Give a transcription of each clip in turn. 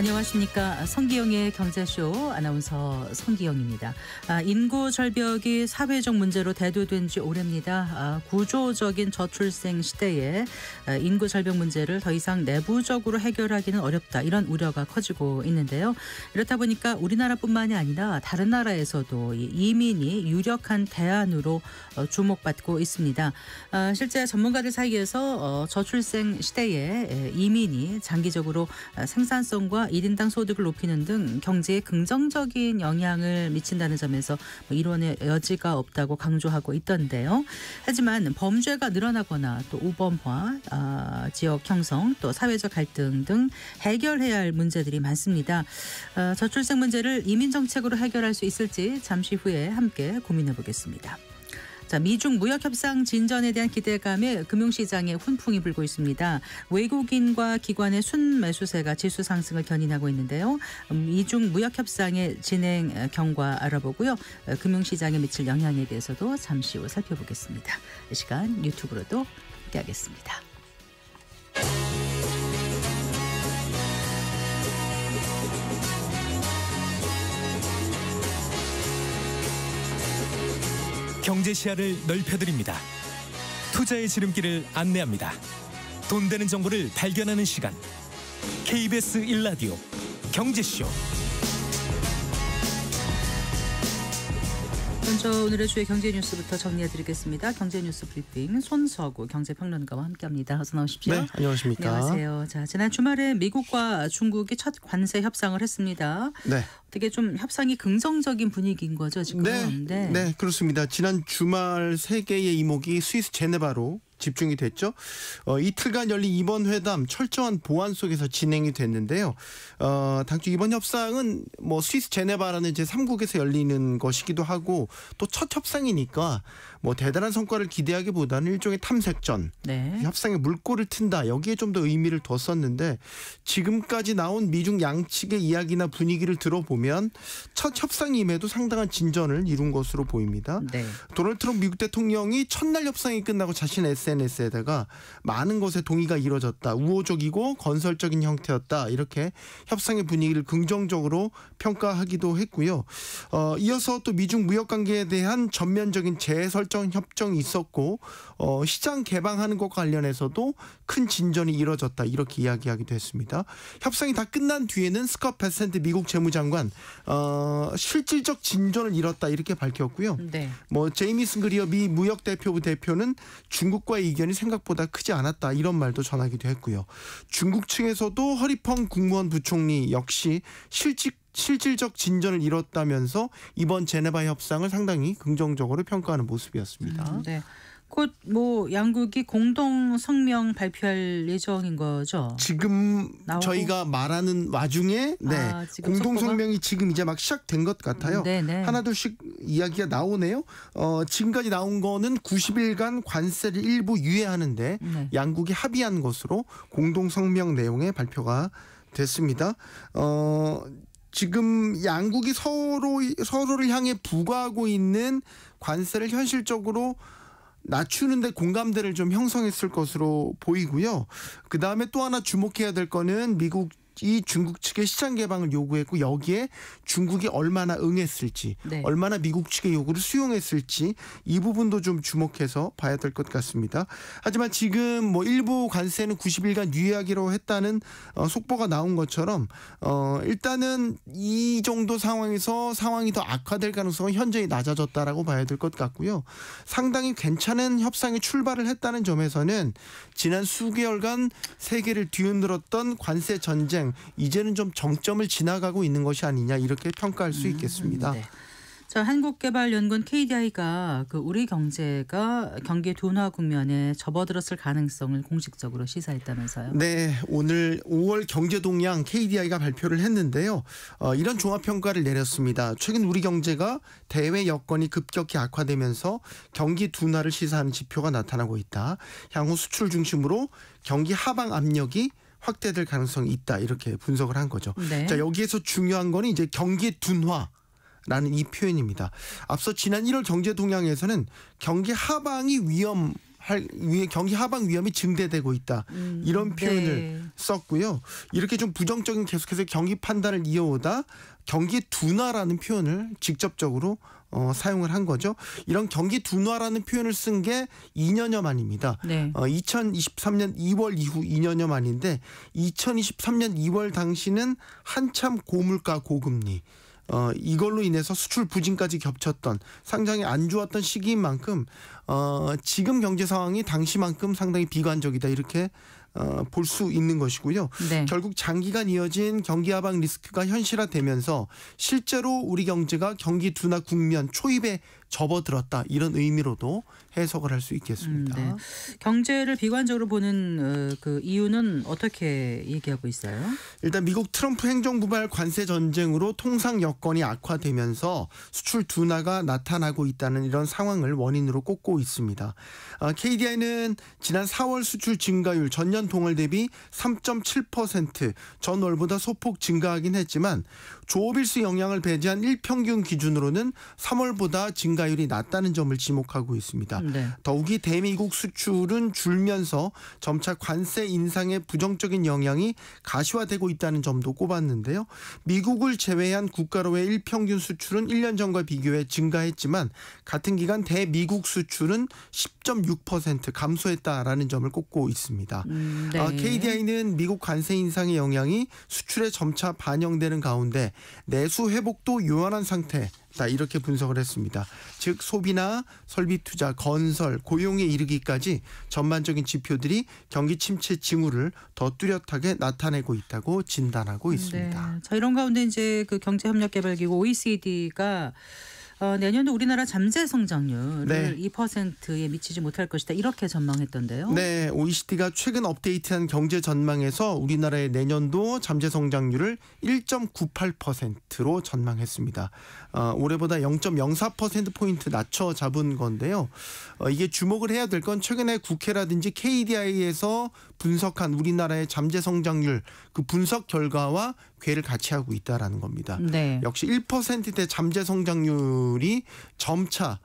안녕하십니까. 성기영의 경제쇼 아나운서 성기영입니다. 인구 절벽이 사회적 문제로 대두된 지 오래입니다. 구조적인 저출생 시대에 인구 절벽 문제를 더 이상 내부적으로 해결하기는 어렵다. 이런 우려가 커지고 있는데요. 이렇다 보니까 우리나라뿐만이 아니라 다른 나라에서도 이민이 유력한 대안으로 주목받고 있습니다. 실제 전문가들 사이에서 저출생 시대에 이민이 장기적으로 생산성과 1인당 소득을 높이는 등 경제에 긍정적인 영향을 미친다는 점에서 이론의 여지가 없다고 강조하고 있던데요. 하지만 범죄가 늘어나거나 또 우범화, 지역 형성, 또 사회적 갈등 등 해결해야 할 문제들이 많습니다. 저출생 문제를 이민 정책으로 해결할 수 있을지 잠시 후에 함께 고민해 보겠습니다. 미중 무역협상 진전에 대한 기대감에 금융시장에 훈풍이 불고 있습니다. 외국인과 기관의 순매수세가 지수 상승을 견인하고 있는데요. 미중 무역협상의 진행 경과 알아보고요. 금융시장에 미칠 영향에 대해서도 잠시 후 살펴보겠습니다. 이 시간 유튜브로도 함께하겠습니다. 경제 시야를 넓혀드립니다. 투자의 지름길을 안내합니다. 돈 되는 정보를 발견하는 시간. KBS 1라디오 경제쇼. 먼저 오늘의 주요 경제 뉴스부터 정리해드리겠습니다. 경제 뉴스 브리핑 손석우 경제평론가와 함께합니다. 어서 나오십시오. 네, 안녕하십니까. 안녕하세요. 지난 주말에 미국과 중국이 첫 관세 협상을 했습니다. 네. 되게 좀 협상이 긍정적인 분위기인 거죠, 지금. 네, 그렇습니다. 지난 주말 세 개의 이목이 스위스 제네바로 집중이 됐죠. 이틀간 열린 이번 회담 철저한 보안 속에서 진행이 됐는데요. 당초 이번 협상은 스위스 제네바라는 제3국에서 열리는 것이기도 하고 또 첫 협상이니까 대단한 성과를 기대하기보다는 일종의 탐색전, 협상에 물꼬를 튼다. 여기에 좀 더 의미를 뒀었는데 지금까지 나온 미중 양측의 이야기나 분위기를 들어보면 첫 협상임에도 상당한 진전을 이룬 것으로 보입니다. 네. 도널드 트럼프 미국 대통령이 첫날 협상이 끝나고 자신의 SNS에다가 많은 것에 동의가 이루어졌다. 우호적이고 건설적인 형태였다. 이렇게 협상의 분위기를 긍정적으로 평가하기도 했고요. 이어서 또 미중 무역관계에 대한 전면적인 재설정 협정이 있었고 시장 개방하는 것과 관련해서도 큰 진전이 이루어졌다. 이렇게 이야기하기도 했습니다. 협상이 다 끝난 뒤에는 스콧 베센트 미국 재무장관 실질적 진전을 이뤘다. 이렇게 밝혔고요. 네. 제이미슨 그리어 미 무역대표부 대표는 중국과의 이견이 생각보다 크지 않았다. 이런 말도 전하기도 했고요. 중국 측에서도 허리펑 국무원 부총리 역시 실질적 진전을 이뤘다면서 이번 제네바 협상을 상당히 긍정적으로 평가하는 모습이었습니다. 네. 곧 양국이 공동 성명 발표할 예정인 거죠. 지금 저희가 말하는 와중에 공동 성명이 지금 이제 막 시작된 것 같아요. 하나둘씩 이야기가 나오네요. 지금까지 나온 거는 90일간 관세를 일부 유예하는데 양국이 합의한 것으로 공동 성명 내용의 발표가 됐습니다. 지금 양국이 서로를 향해 부과하고 있는 관세를 현실적으로 낮추는 데 공감대를 좀 형성했을 것으로 보이고요. 그다음에 또 하나 주목해야 될 거는 미국이 중국 측의 시장 개방을 요구했고 여기에 중국이 얼마나 응했을지, 얼마나 미국 측의 요구를 수용했을지 이 부분도 좀 주목해서 봐야 될 것 같습니다. 하지만 지금 일부 관세는 90일간 유예하기로 했다는 속보가 나온 것처럼 일단은 이 정도 상황에서 상황이 더 악화될 가능성은 현저히 낮아졌다라고 봐야 될 것 같고요. 상당히 괜찮은 협상에 출발을 했다는 점에서는 지난 수개월간 세계를 뒤흔들었던 관세 전쟁 이제는 좀 정점을 지나가고 있는 것이 아니냐 이렇게 평가할 수 있겠습니다. 네. 한국개발연구원 KDI가 우리 경제가 경기 둔화 국면에 접어들었을 가능성을 공식적으로 시사했다면서요. 네, 오늘 5월 경제 동향 KDI가 발표를 했는데요. 이런 종합평가를 내렸습니다. 최근 우리 경제가 대외 여건이 급격히 악화되면서 경기 둔화를 시사하는 지표가 나타나고 있다. 향후 수출 중심으로 경기 하방 압력이 확대될 가능성이 있다. 이렇게 분석을 한 거죠. 여기에서 중요한 거는 이제 경기 둔화라는 이 표현입니다. 앞서 지난 1월 경제 동향에서는 경기 하방이 위험 경기 하방 위험이 증대되고 있다. 이런 표현을 네. 썼고요. 이렇게 좀 부정적인 계속해서 경기 판단을 이어오다 경기 둔화라는 표현을 직접적으로 사용을 한 거죠. 이런 경기 둔화라는 표현을 쓴 게 2년여 만입니다. 네. 2023년 2월 이후 2년여 만인데 2023년 2월 당시는 한참 고물가 고금리 이걸로 인해서 수출 부진까지 겹쳤던 상당히 안 좋았던 시기인 만큼 지금 경제 상황이 당시만큼 상당히 비관적이다 이렇게 볼 수 있는 것이고요. 네. 결국 장기간 이어진 경기 하방 리스크가 현실화되면서 실제로 우리 경제가 경기 둔화 국면 초입에 접어들었다 이런 의미로도 해석을 할 수 있겠습니다. 네. 경제를 비관적으로 보는 그 이유는 어떻게 얘기하고 있어요? 일단 미국 트럼프 행정부발 관세 전쟁으로 통상 여건이 악화되면서 수출 둔화가 나타나고 있다는 이런 상황을 원인으로 꼽고 있습니다. KDI는 지난 4월 수출 증가율 전년 동월 대비 3.7% 전월보다 소폭 증가하긴 했지만 조업일수 영향을 배제한 일평균 기준으로는 3월보다 증가율이 낮다는 점을 지목하고 있습니다. 네. 더욱이 대미국 수출은 줄면서 점차 관세 인상의 부정적인 영향이 가시화되고 있다는 점도 꼽았는데요. 미국을 제외한 국가로의 일평균 수출은 1년 전과 비교해 증가했지만 같은 기간 대미국 수출은 10.6% 감소했다라는 점을 꼽고 있습니다. 네. KDI는 미국 관세 인상의 영향이 수출에 점차 반영되는 가운데 내수 회복도 요원한 상태다 이렇게 분석을 했습니다. 즉 소비나 설비 투자, 건설, 고용에 이르기까지 전반적인 지표들이 경기 침체 징후를 더 뚜렷하게 나타내고 있다고 진단하고 있습니다. 네. 자, 이런 가운데 이제 그 경제협력개발기구 OECD가 내년도 우리나라 잠재 성장률을 네. 2%에 미치지 못할 것이다 이렇게 전망했던데요. 네, OECD가 최근 업데이트한 경제 전망에서 우리나라의 내년도 잠재 성장률을 1.98%로 전망했습니다. 올해보다 0.04%포인트 낮춰 잡은 건데요. 이게 주목을 해야 될 건 최근에 국회라든지 KDI에서 분석한 우리나라의 잠재 성장률 그 분석 결과와 궤를 같이 하고 있다라는 겁니다. 네. 역시 1%대 잠재 성장률이 점차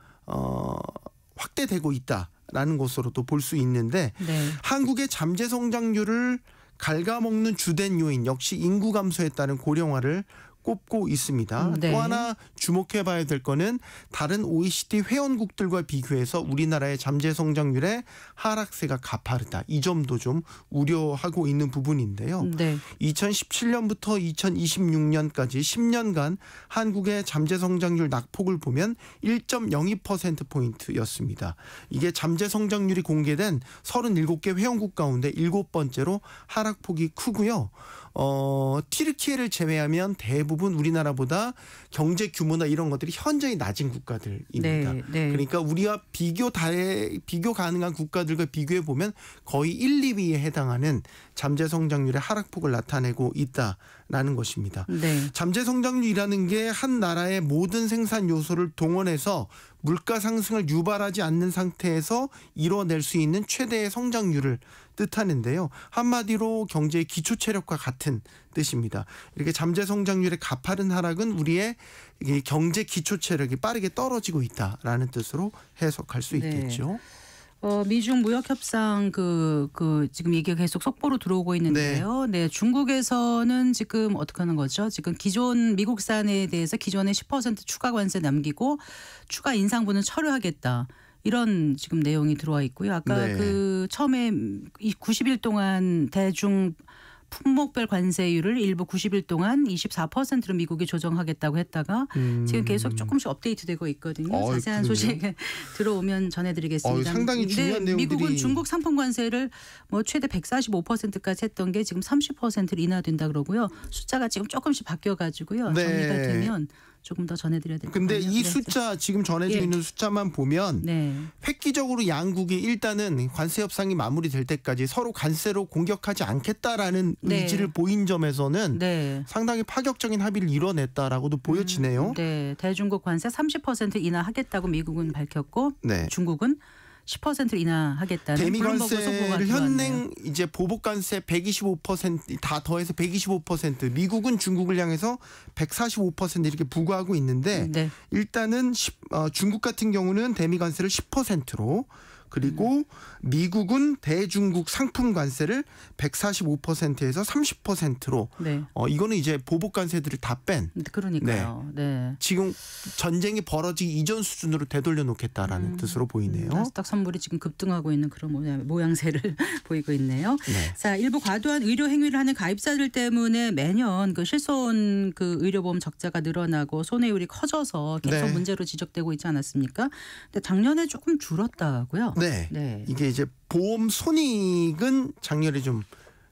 확대되고 있다라는 것으로도 볼 수 있는데 네. 한국의 잠재 성장률을 갉아먹는 주된 요인 역시 인구 감소에 따른 고령화를 꼽고 있습니다. 네. 또 하나 주목해 봐야 될 거는 다른 OECD 회원국들과 비교해서 우리나라의 잠재 성장률의 하락세가 가파르다. 이 점도 좀 우려하고 있는 부분인데요. 네. 2017년부터 2026년까지 10년간 한국의 잠재 성장률 낙폭을 보면 1.02%포인트였습니다. 이게 잠재 성장률이 공개된 37개 회원국 가운데 7번째로 하락폭이 크고요. 튀르키예를 제외하면 대부분 우리나라보다 경제 규모나 이런 것들이 현저히 낮은 국가들입니다. 네, 네. 그러니까 우리와 비교 가능한 국가들과 비교해 보면 거의 1, 2위에 해당하는 잠재 성장률의 하락폭을 나타내고 있다라는 것입니다. 네. 잠재 성장률이라는 게 한 나라의 모든 생산 요소를 동원해서 물가 상승을 유발하지 않는 상태에서 이뤄낼 수 있는 최대의 성장률을 뜻하는데요. 한마디로 경제의 기초 체력과 같은 뜻입니다. 이렇게 잠재 성장률의 가파른 하락은 우리의 경제 기초 체력이 빠르게 떨어지고 있다라는 뜻으로 해석할 수 있겠죠. 미중 무역 협상 지금 얘기가 계속 속보로 들어오고 있는데요. 네. 중국에서는 지금 어떻게 하는 거죠? 지금 기존 미국산에 대해서 기존의 10% 추가 관세 남기고 추가 인상분은 철회하겠다. 이런 지금 내용이 들어와 있고요. 아까 네. 그 처음에 90일 동안 대중 품목별 관세율을 일부 90일 동안 24%로 미국이 조정하겠다고 했다가 지금 계속 조금씩 업데이트되고 있거든요. 자세한 소식 들어오면 전해드리겠습니다. 상당히 중요한 내용들이. 미국은 중국 상품 관세를 뭐 최대 145%까지 했던 게 지금 30%로 인하된다 그러고요. 숫자가 지금 조금씩 바뀌어가지고요. 네. 정리가 되면 조금 더 전해드려야 될 것 같아요. 근데 이 숫자 지금 전해지고 있는 숫자만 보면 획기적으로 양국이 일단은 관세 협상이 마무리될 때까지 서로 관세로 공격하지 않겠다라는 의지를 보인 점에서는 상당히 파격적인 합의를 이뤄냈다라고도 보여지네요. 네, 대중국 관세 30% 인하하겠다고 미국은 밝혔고 중국은 10% 인하하겠다는 대미 관세를 현행 이제 보복 관세 125% 다 더해서 125%, 미국은 중국을 향해서 145% 이렇게 부과하고 있는데 일단은 중국 같은 경우는 대미 관세를 10%로 그리고 미국은 대중국 상품 관세를 145%에서 30%로 네. 이거는 이제 보복 관세들을 다 뺀. 그러니까요. 네. 지금 전쟁이 벌어지기 이전 수준으로 되돌려 놓겠다라는 뜻으로 보이네요. 나스닥 선물이 지금 급등하고 있는 그런 모양새를 보이고 있네요. 네. 자, 일부 과도한 의료 행위를 하는 가입자들 때문에 매년 그 실손 그 의료보험 적자가 늘어나고 손해율이 커져서 계속 네. 문제로 지적되고 있지 않았습니까? 근데 작년에 조금 줄었다고요. 네. 네. 이게 이제 보험 손익은 작년에 좀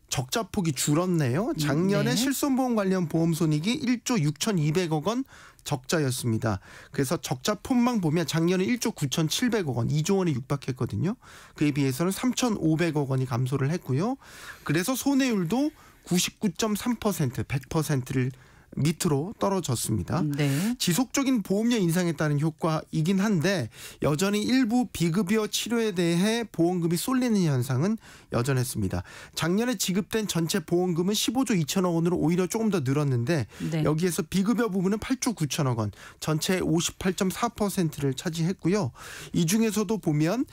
적자 폭이 줄었네요. 작년에 네. 실손보험 관련 보험 손익이 1조 6,200억 원 적자였습니다. 그래서 적자 폭만 보면 작년에 1조 9,700억 원, 2조 원에 육박했거든요. 그에 비해서는 3,500억 원이 감소를 했고요. 그래서 손해율도 99.3%, 100%를 밑으로 떨어졌습니다. 네. 지속적인 보험료 인상에 따른 효과이긴 한데 여전히 일부 비급여 치료에 대해 보험금이 쏠리는 현상은 여전했습니다. 작년에 지급된 전체 보험금은 15조 2천억 원으로 오히려 조금 더 늘었는데 네. 여기에서 비급여 부분은 8조 9천억 원, 전체의 58.4%를 차지했고요. 이 중에서도 보면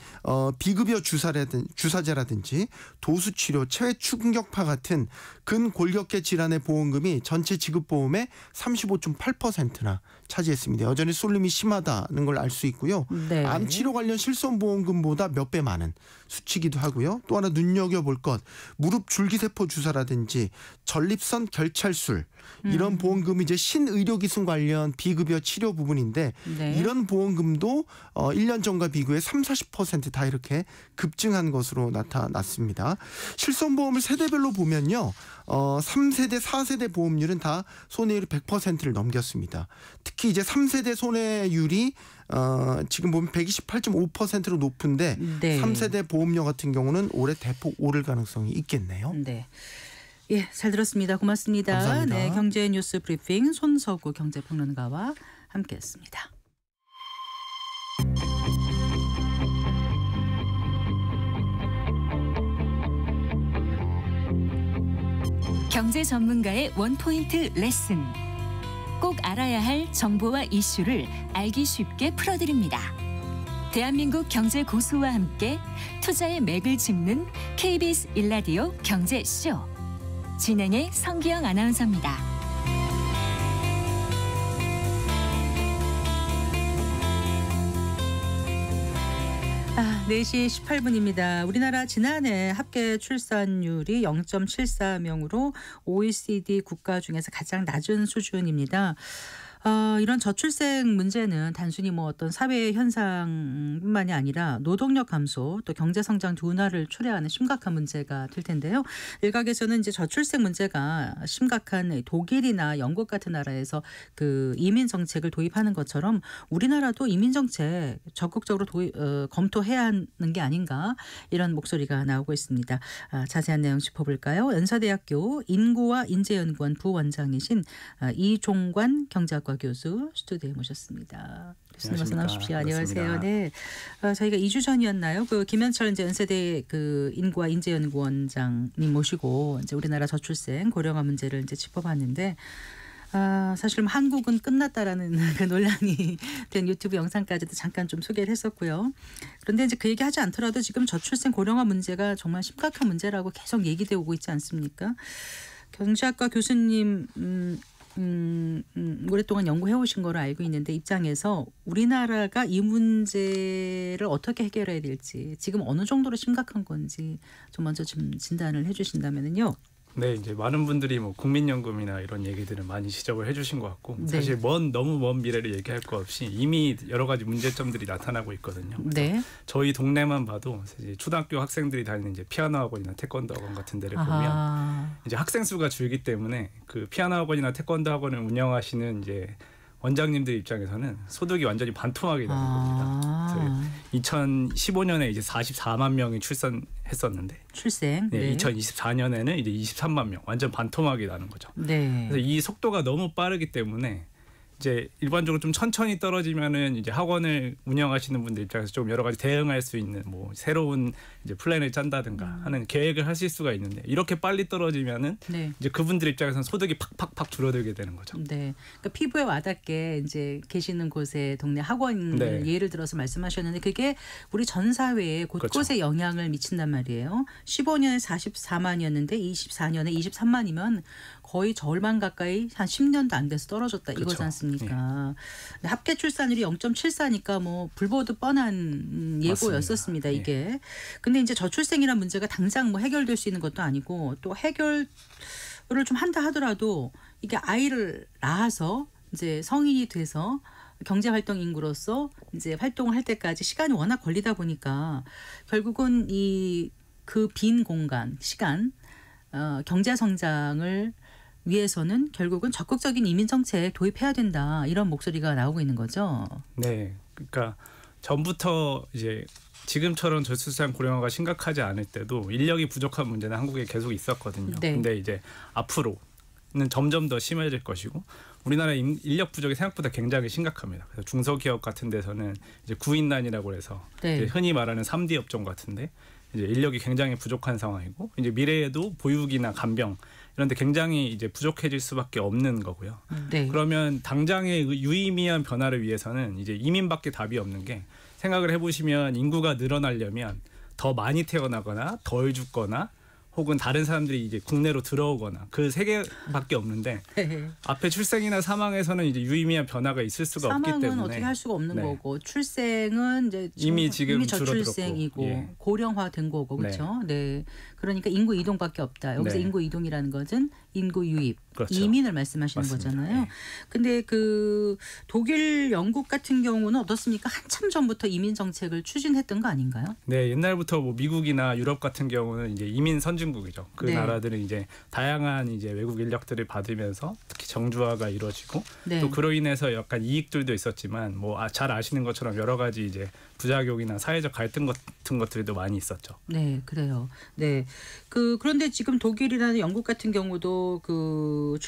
비급여 주사제라든지 도수치료, 체외 충격파 같은 근골격계 질환의 보험금이 전체 지급보험의 35.8%나 차지했습니다. 여전히 쏠림이 심하다는 걸 알 수 있고요. 네. 암치료 관련 실손보험금보다 몇 배 많은 수치기도 하고요. 또 하나 눈여겨볼 것, 무릎 줄기세포 주사라든지 전립선 결찰술 이런 보험금이 이제 신의료기술 관련 비급여 치료 부분인데 네. 이런 보험금도 1년 전과 비교해 30-40%다 이렇게 급증한 것으로 나타났습니다. 실손보험을 세대별로 보면요. 3세대, 4세대 보험률은 다 손해율이 100%를 넘겼습니다. 특히 이제 3세대 손해율이 지금 보면 128.5%로 높은데 네. 3세대 보험료 같은 경우는 올해 대폭 오를 가능성이 있겠네요. 네. 예, 잘 들었습니다. 고맙습니다. 감사합니다. 네, 경제 뉴스 브리핑 손석구 경제평론가와 함께했습니다. 경제 전문가의 원포인트 레슨. 꼭 알아야 할 정보와 이슈를 알기 쉽게 풀어드립니다. 대한민국 경제 고수와 함께 투자의 맥을 짚는 KBS 일라디오 경제쇼. 진행의 성기영 아나운서입니다. 아, 4시 18분입니다. 우리나라 지난해 합계 출산율이 0.74명으로 OECD 국가 중에서 가장 낮은 수준입니다. 이런 저출생 문제는 단순히 어떤 사회 현상뿐만이 아니라 노동력 감소 또 경제 성장 둔화를 초래하는 심각한 문제가 될 텐데요. 일각에서는 이제 저출생 문제가 심각한 독일이나 영국 같은 나라에서 그 이민 정책을 도입하는 것처럼 우리나라도 이민 정책 적극적으로 검토해야 하는 게 아닌가 이런 목소리가 나오고 있습니다. 자세한 내용 짚어볼까요? 연서대학교 인구와 인재연구원 부원장이신 이종관 경제학과 교수 스튜디오에 모셨습니다. 교수님 어서 나오십시오. 안녕하세요. 네, 저희가 2주 전이었나요? 그 김현철 이제 연세대 그 인구와 인재연구원장님 모시고 이제 우리나라 저출생 고령화 문제를 이제 짚어봤는데. 사실 한국은 끝났다라는 그 논란이 된 유튜브 영상까지도 잠깐 좀 소개를 했었고요. 그런데 이제 그 얘기 하지 않더라도 지금 저출생 고령화 문제가 정말 심각한 문제라고 계속 얘기되어 오고 있지 않습니까? 경제학과 교수님 오랫동안 연구해 오신 거로 알고 있는데 입장에서 우리나라가 이 문제를 어떻게 해결해야 될지 지금 어느 정도로 심각한 건지 좀 먼저 좀 진단을 해 주신다면요. 네, 이제 많은 분들이 국민연금이나 이런 얘기들을 많이 지적을 해주신 것 같고 네. 사실 너무 먼 미래를 얘기할 거 없이 이미 여러 가지 문제점들이 나타나고 있거든요. 네. 저희 동네만 봐도 사실 초등학교 학생들이 다니는 이제 피아노 학원이나 태권도 학원 같은 데를 보면 이제 학생 수가 줄기 때문에 그 피아노 학원이나 태권도 학원을 운영하시는 이제 원장님들 입장에서는 소득이 완전히 반토막이 나는 겁니다. 2015년에 이제 44만 명이 출산했었는데 출생. 네. 2024년에는 이제 23만 명, 완전 반토막이 나는 거죠. 네. 그래서 이 속도가 너무 빠르기 때문에 이제 일반적으로 좀 천천히 떨어지면은 이제 학원을 운영하시는 분들 입장에서 좀 여러 가지 대응할 수 있는 뭐 새로운 이제 플랜을 짠다든가 하는 계획을 하실 수가 있는데 이렇게 빨리 떨어지면은 네. 이제 그분들 입장에서는 소득이 팍팍팍 줄어들게 되는 거죠. 네, 그러니까 피부에 와닿게 이제 계시는 곳에 동네 학원을 네. 예를 들어서 말씀하셨는데 그게 우리 전 사회에 곳곳에 그렇죠. 영향을 미친단 말이에요. 15년에 44만이었는데 24년에 23만이면 거의 절반 가까이 한 10년도 안 돼서 떨어졌다 이거지 그렇죠. 않습니까? 예. 합계 출산율이 0.74니까 뭐 불보듯 뻔한 예고였었습니다. 맞습니다. 이게. 근데 이제 저출생이란 문제가 당장 뭐 해결될 수 있는 것도 아니고 또 해결을 좀 한다 하더라도 이게 아이를 낳아서 이제 성인이 돼서 경제활동 인구로서 이제 활동을 할 때까지 시간이 워낙 걸리다 보니까 결국은 이 그 빈 공간, 시간, 경제 성장을 위해서는 결국은 적극적인 이민 정책 도입해야 된다 이런 목소리가 나오고 있는 거죠. 네, 그러니까 전부터 이제 지금처럼 저출산 고령화가 심각하지 않을 때도 인력이 부족한 문제는 한국에 계속 있었거든요. 네. 근데 이제 앞으로는 점점 더 심해질 것이고 우리나라 인력 부족이 생각보다 굉장히 심각합니다. 그래서 중소기업 같은 데서는 이제 구인난이라고 해서 네. 이제 흔히 말하는 3D 업종 같은데 이제 인력이 굉장히 부족한 상황이고 이제 미래에도 보육이나 간병 이런 데 굉장히 이제 부족해질 수밖에 없는 거고요. 네. 그러면 당장의 유의미한 변화를 위해서는 이제 이민밖에 답이 없는 게 생각을 해보시면 인구가 늘어나려면 더 많이 태어나거나 덜 죽거나 혹은 다른 사람들이 이제 국내로 들어오거나 그 세 개밖에 없는데 앞에 출생이나 사망에서는 이제 유의미한 변화가 있을 수가 없기 때문에 사망은 어떻게 할 수가 없는 네. 거고 출생은 이제 이미 지금 저출생이고 줄어들었고, 예. 고령화된 거고 그렇죠. 네. 그러니까 인구 이동밖에 없다. 여기서 네. 인구 이동이라는 것은 인구 유입, 그렇죠. 이민을 말씀하시는 맞습니다. 거잖아요. 예. 근데 그 독일, 영국 같은 경우는 어떻습니까? 한참 전부터 이민 정책을 추진했던 거 아닌가요? 네, 옛날부터 뭐 미국이나 유럽 같은 경우는 이제 이민 선진국이죠. 그 네. 나라들은 이제 다양한 이제 외국 인력들을 받으면서 특히 정주화가 이루어지고 네. 또 그로 인해서 약간 이익들도 있었지만 뭐 잘 아시는 것처럼 여러 가지 이제 부작용이나 사회적 갈등 같은 것들도 많이 있었죠. 네, 그래요. 네. 그런데 지금 독일이나 영국 같은 경우도 그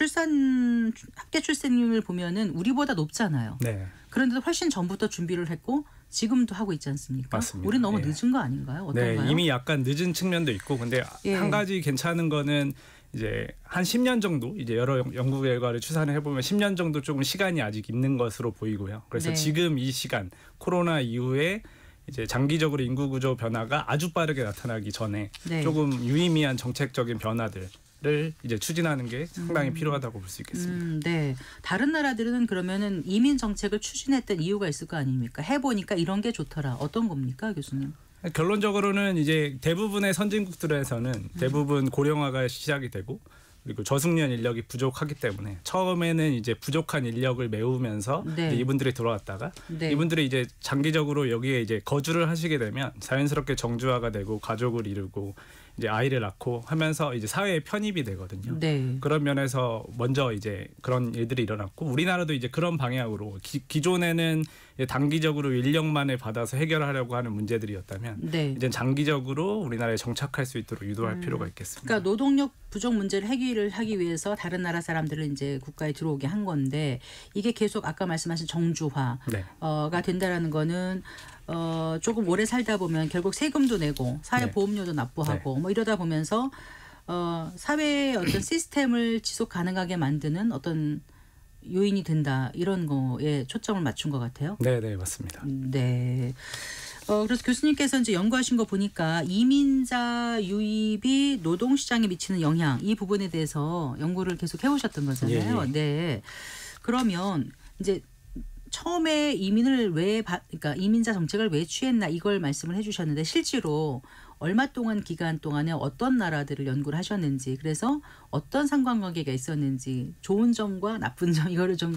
합계 출생률을 보면은 우리보다 높잖아요. 네, 그런데도 훨씬 전부터 준비를 했고 지금도 하고 있지 않습니까? 맞습니다. 우리 너무 예. 늦은 거 아닌가요? 어떤가요? 네, 이미 약간 늦은 측면도 있고 근데 예. 한 가지 괜찮은 거는 이제 한 10년 정도 이제 여러 연구 결과를 추산을 해보면 10년 정도 조금 시간이 아직 있는 것으로 보이고요. 그래서 네. 지금 이 시간 코로나 이후에 이제 장기적으로 인구 구조 변화가 아주 빠르게 나타나기 전에 네. 조금 유의미한 정책적인 변화들을 이제 추진하는 게 상당히 필요하다고 볼 수 있겠습니다. 네. 다른 나라들은 그러면은 이민 정책을 추진했던 이유가 있을 거 아닙니까? 해보니까 이런 게 좋더라. 어떤 겁니까, 교수님? 결론적으로는 이제 대부분의 선진국들에서는 대부분 고령화가 시작이 되고 그리고 저숙련 인력이 부족하기 때문에 처음에는 이제 부족한 인력을 메우면서 네. 이제 이분들이 들어왔다가 네. 이분들이 이제 장기적으로 여기에 이제 거주를 하시게 되면 자연스럽게 정주화가 되고 가족을 이루고 이제 아이를 낳고 하면서 이제 사회에 편입이 되거든요. 네. 그런 면에서 먼저 이제 그런 일들이 일어났고 우리나라도 이제 그런 방향으로 기존에는 이제 단기적으로 인력만을 받아서 해결하려고 하는 문제들이었다면 네. 이제 장기적으로 우리나라에 정착할 수 있도록 유도할 필요가 있겠습니다. 그러니까 노동력 부족 문제를 해결을 하기 위해서 다른 나라 사람들을 이제 국가에 들어오게 한 건데 이게 계속 아까 말씀하신 정주화가 네. 된다라는 거는 조금 오래 살다 보면 결국 세금도 내고 사회보험료도 납부하고 뭐 이러다 보면서 사회의 어떤 시스템을 지속 가능하게 만드는 어떤 요인이 된다 이런 거에 초점을 맞춘 것 같아요. 네, 네, 맞습니다. 네. 그래서 교수님께서 이제 연구하신 거 보니까 이민자 유입이 노동시장에 미치는 영향 이 부분에 대해서 연구를 계속 해오셨던 거잖아요. 예, 예. 네. 그러면 이제 처음에 그러니까 이민자 정책을 왜 취했나 이걸 말씀을 해주셨는데 실제로 얼마 동안 기간 동안에 어떤 나라들을 연구를 하셨는지 그래서 어떤 상관관계가 있었는지 좋은 점과 나쁜 점 이거를 좀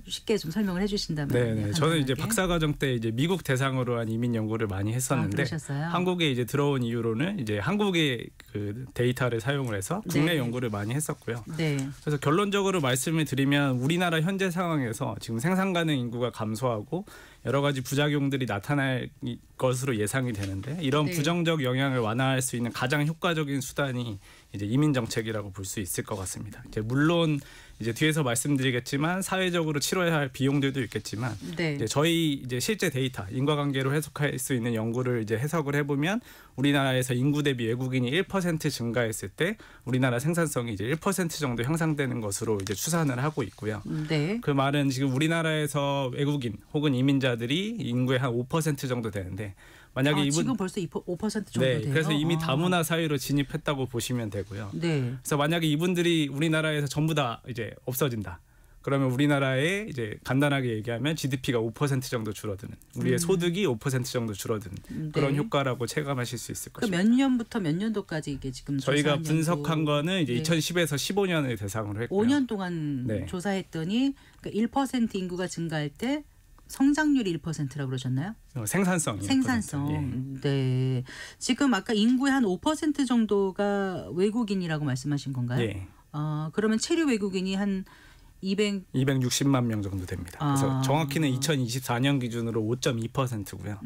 쉽게 좀 설명을 해주신다면. 네. 저는 이제 간단하게. 박사과정 때 이제 미국 대상으로 한 이민 연구를 많이 했었는데 그러셨어요? 한국에 이제 들어온 이유로는 이제 한국의 그 데이터를 사용을 해서 국내 네. 연구를 많이 했었고요. 네. 그래서 결론적으로 말씀을 드리면 우리나라 현재 상황에서 지금 생산 가능 인구가 감소하고 여러 가지 부작용들이 나타날 것으로 예상이 되는데 이런 네. 부정적 영향을 완화할 수 있는 가장 효과적인 수단이 이제 이민 정책이라고 볼 수 있을 것 같습니다. 이제 물론 이제 뒤에서 말씀드리겠지만 사회적으로 치러야 할 비용들도 있겠지만 네. 이제 저희 이제 실제 데이터 인과관계로 해석할 수 있는 연구를 이제 해석을 해보면 우리나라에서 인구 대비 외국인이 1% 증가했을 때 우리나라 생산성이 이제 1% 정도 향상되는 것으로 이제 추산을 하고 있고요. 네. 그 말은 지금 우리나라에서 외국인 혹은 이민자들이 인구의 한 5% 정도 되는데 만약에 이분 지금 벌써 5% 정도 네, 돼요. 그래서 이미 다문화 사회로 진입했다고 보시면 되고요. 네. 그래서 만약에 이분들이 우리나라에서 전부 다 이제 없어진다. 그러면 우리나라에 이제 간단하게 얘기하면 GDP가 5% 정도 줄어드는 우리의 소득이 5% 정도 줄어드는 그런 효과라고 체감하실 수 있을 그 것입니다. 몇 년부터 몇 년도까지 이게 지금 저희가 조사한 분석한 거는 이제 네. 2010에서 15년을 대상으로 했고요. 5년 동안 네. 조사했더니 그러니까 1% 인구가 증가할 때 성장률이 1%라고 그러셨나요? 생산성이 생산성. 1%. 네. 지금 아까 인구의 한 5% 정도가 외국인이라고 말씀하신 건가요? 예. 그러면 체류 외국인이 한 260만 명 정도 됩니다. 그래서 아. 정확히는 2024년 기준으로 5.2%고요.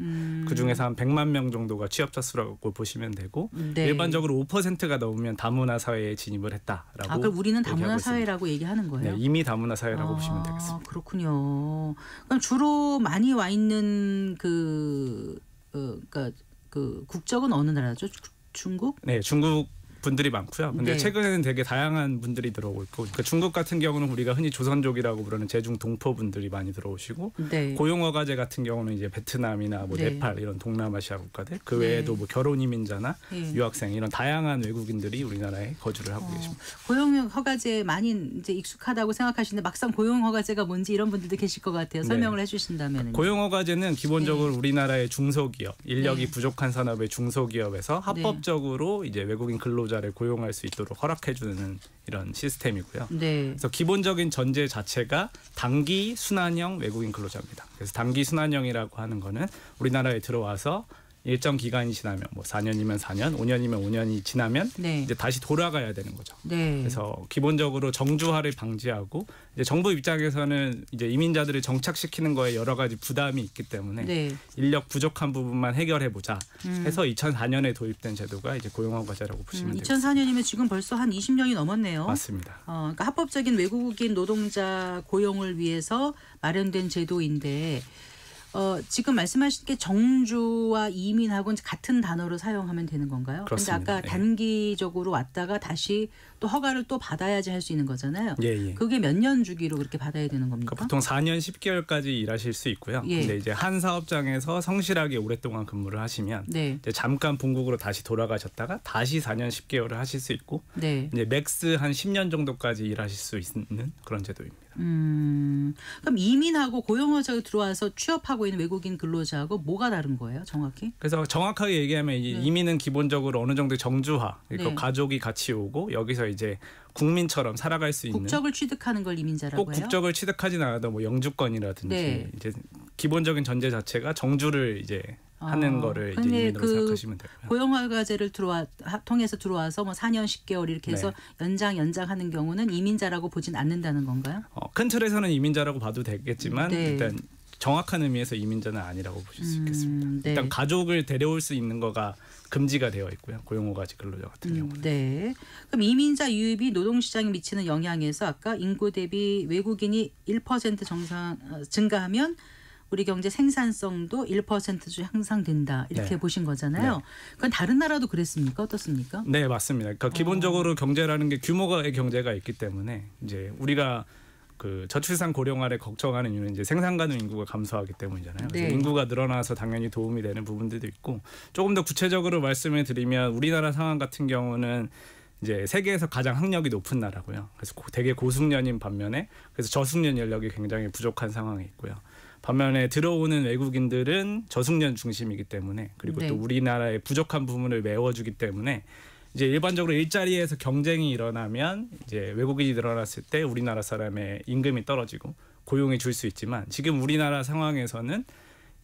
그중에서 한 100만 명 정도가 취업자 수라고 보시면 되고 네. 일반적으로 5%가 넘으면 다문화 사회에 진입을 했다라고. 그럼 우리는 다문화 얘기하고 사회라고 얘기하는 거예요? 네, 이미 다문화 사회라고 보시면 되겠습니다. 그렇군요. 그럼 주로 많이 와 있는 그러니까 그 국적은 어느 나라죠? 중국? 네, 중국 분들이 많고요. 근데 네. 최근에는 되게 다양한 분들이 들어오고 있고, 그러니까 중국 같은 경우는 우리가 흔히 조선족이라고 부르는 제중 동포 분들이 많이 들어오시고, 네. 고용허가제 같은 경우는 이제 베트남이나 뭐 네. 네팔 이런 동남아시아 국가들, 그 네. 외에도 뭐 결혼 이민자나 네. 유학생 이런 다양한 외국인들이 우리나라에 거주를 하고 계십니다. 고용허가제 많이 이제 익숙하다고 생각하시는데 막상 고용허가제가 뭔지 이런 분들도 계실 것 같아요. 설명을 해주신다면. 고용허가제는 기본적으로 네. 우리나라의 중소기업, 인력이 네. 부족한 산업의 중소기업에서 합법적으로 이제 외국인 근로자를 고용할 수 있도록 허락해주는 이런 시스템이고요. 네. 그래서 기본적인 전제 자체가 단기 순환형 외국인 근로자입니다. 그래서 단기 순환형이라고 하는 거는 우리나라에 들어와서 일정 기간이 지나면 뭐 4년이면 4년, 5년이면 5년이 지나면 네. 이제 다시 돌아가야 되는 거죠. 네. 그래서 기본적으로 정주화를 방지하고 이제 정부 입장에서는 이제 이민자들을 정착시키는 거에 여러 가지 부담이 있기 때문에 네. 인력 부족한 부분만 해결해 보자 해서 2004년에 도입된 제도가 이제 고용허가제라고 보시면 되겠습니다. 2004년이면 지금 벌써 한 20년이 넘었네요. 맞습니다. 그러니까 합법적인 외국인 노동자 고용을 위해서 마련된 제도인데 지금 말씀하신 게 정주와 이민하고는 같은 단어로 사용하면 되는 건가요? 그런데 그렇습니다. 아까 네. 단기적으로 왔다가 다시 또 허가를 또 받아야지 할 수 있는 거잖아요. 예. 그게 몇 년 주기로 그렇게 받아야 되는 겁니까? 그러니까 보통 4년 10개월까지 일하실 수 있고요. 예. 근데 이제 한 사업장에서 성실하게 오랫동안 근무를 하시면 네. 이제 잠깐 본국으로 다시 돌아가셨다가 다시 4년 10개월을 하실 수 있고 네. 이제 맥스 한 10년 정도까지 일하실 수 있는 그런 제도입니다. 그럼 이민하고 고용허가제로 들어와서 취업하고 있는 외국인 근로자하고 뭐가 다른 거예요, 정확히? 그래서 정확하게 얘기하면 이 이민은 기본적으로 어느 정도 정주화, 그러니까 네. 가족이 같이 오고 여기서 이제 국민처럼 살아갈 수 있는 국적을 취득하는 걸 이민자라고 꼭 해요? 국적을 취득하진 않아도 뭐 영주권이라든지 네. 이제 기본적인 전제 자체가 정주를 이제 하는 거를 이제 근데 이민으로 생각하시면 되고요. 고용허가제를 통해서 들어와서 뭐 4년 10개월 이렇게 해서 연장하는 경우는 이민자라고 보진 않는다는 건가요? 큰 틀에서는 이민자라고 봐도 되겠지만 네. 일단 정확한 의미에서 이민자는 아니라고 보실 수 있겠습니다. 네. 일단 가족을 데려올 수 있는 거가 금지가 되어 있고요. 고용허가제 근로자 같은 경우는. 네. 그럼 이민자 유입이 노동시장에 미치는 영향에서 아까 인구 대비 외국인이 1% 증가하면 우리 경제 생산성도 1%주 향상된다 이렇게 네. 보신 거잖아요. 네. 그건 다른 나라도 그랬습니까? 어떻습니까? 네, 맞습니다. 그러니까 기본적으로 경제라는 게 규모의 경제가 있기 때문에 이제 우리가 그 저출산 고령화를 걱정하는 이유는 이제 생산 가능 인구가 감소하기 때문이잖아요. 그래서 네. 인구가 늘어나서 당연히 도움이 되는 부분들도 있고 조금 더 구체적으로 말씀을 드리면 우리나라 상황 같은 경우는 이제 세계에서 가장 학력이 높은 나라고요. 그래서 되게 고숙련인 반면에 그래서 저숙련 인력이 굉장히 부족한 상황에 있고요. 반면에 들어오는 외국인들은 저숙련 중심이기 때문에 그리고 네. 또 우리나라의 부족한 부분을 메워주기 때문에 이제 일반적으로 일자리에서 경쟁이 일어나면 이제 외국인이 늘어났을 때 우리나라 사람의 임금이 떨어지고 고용이 줄 수 있지만 지금 우리나라 상황에서는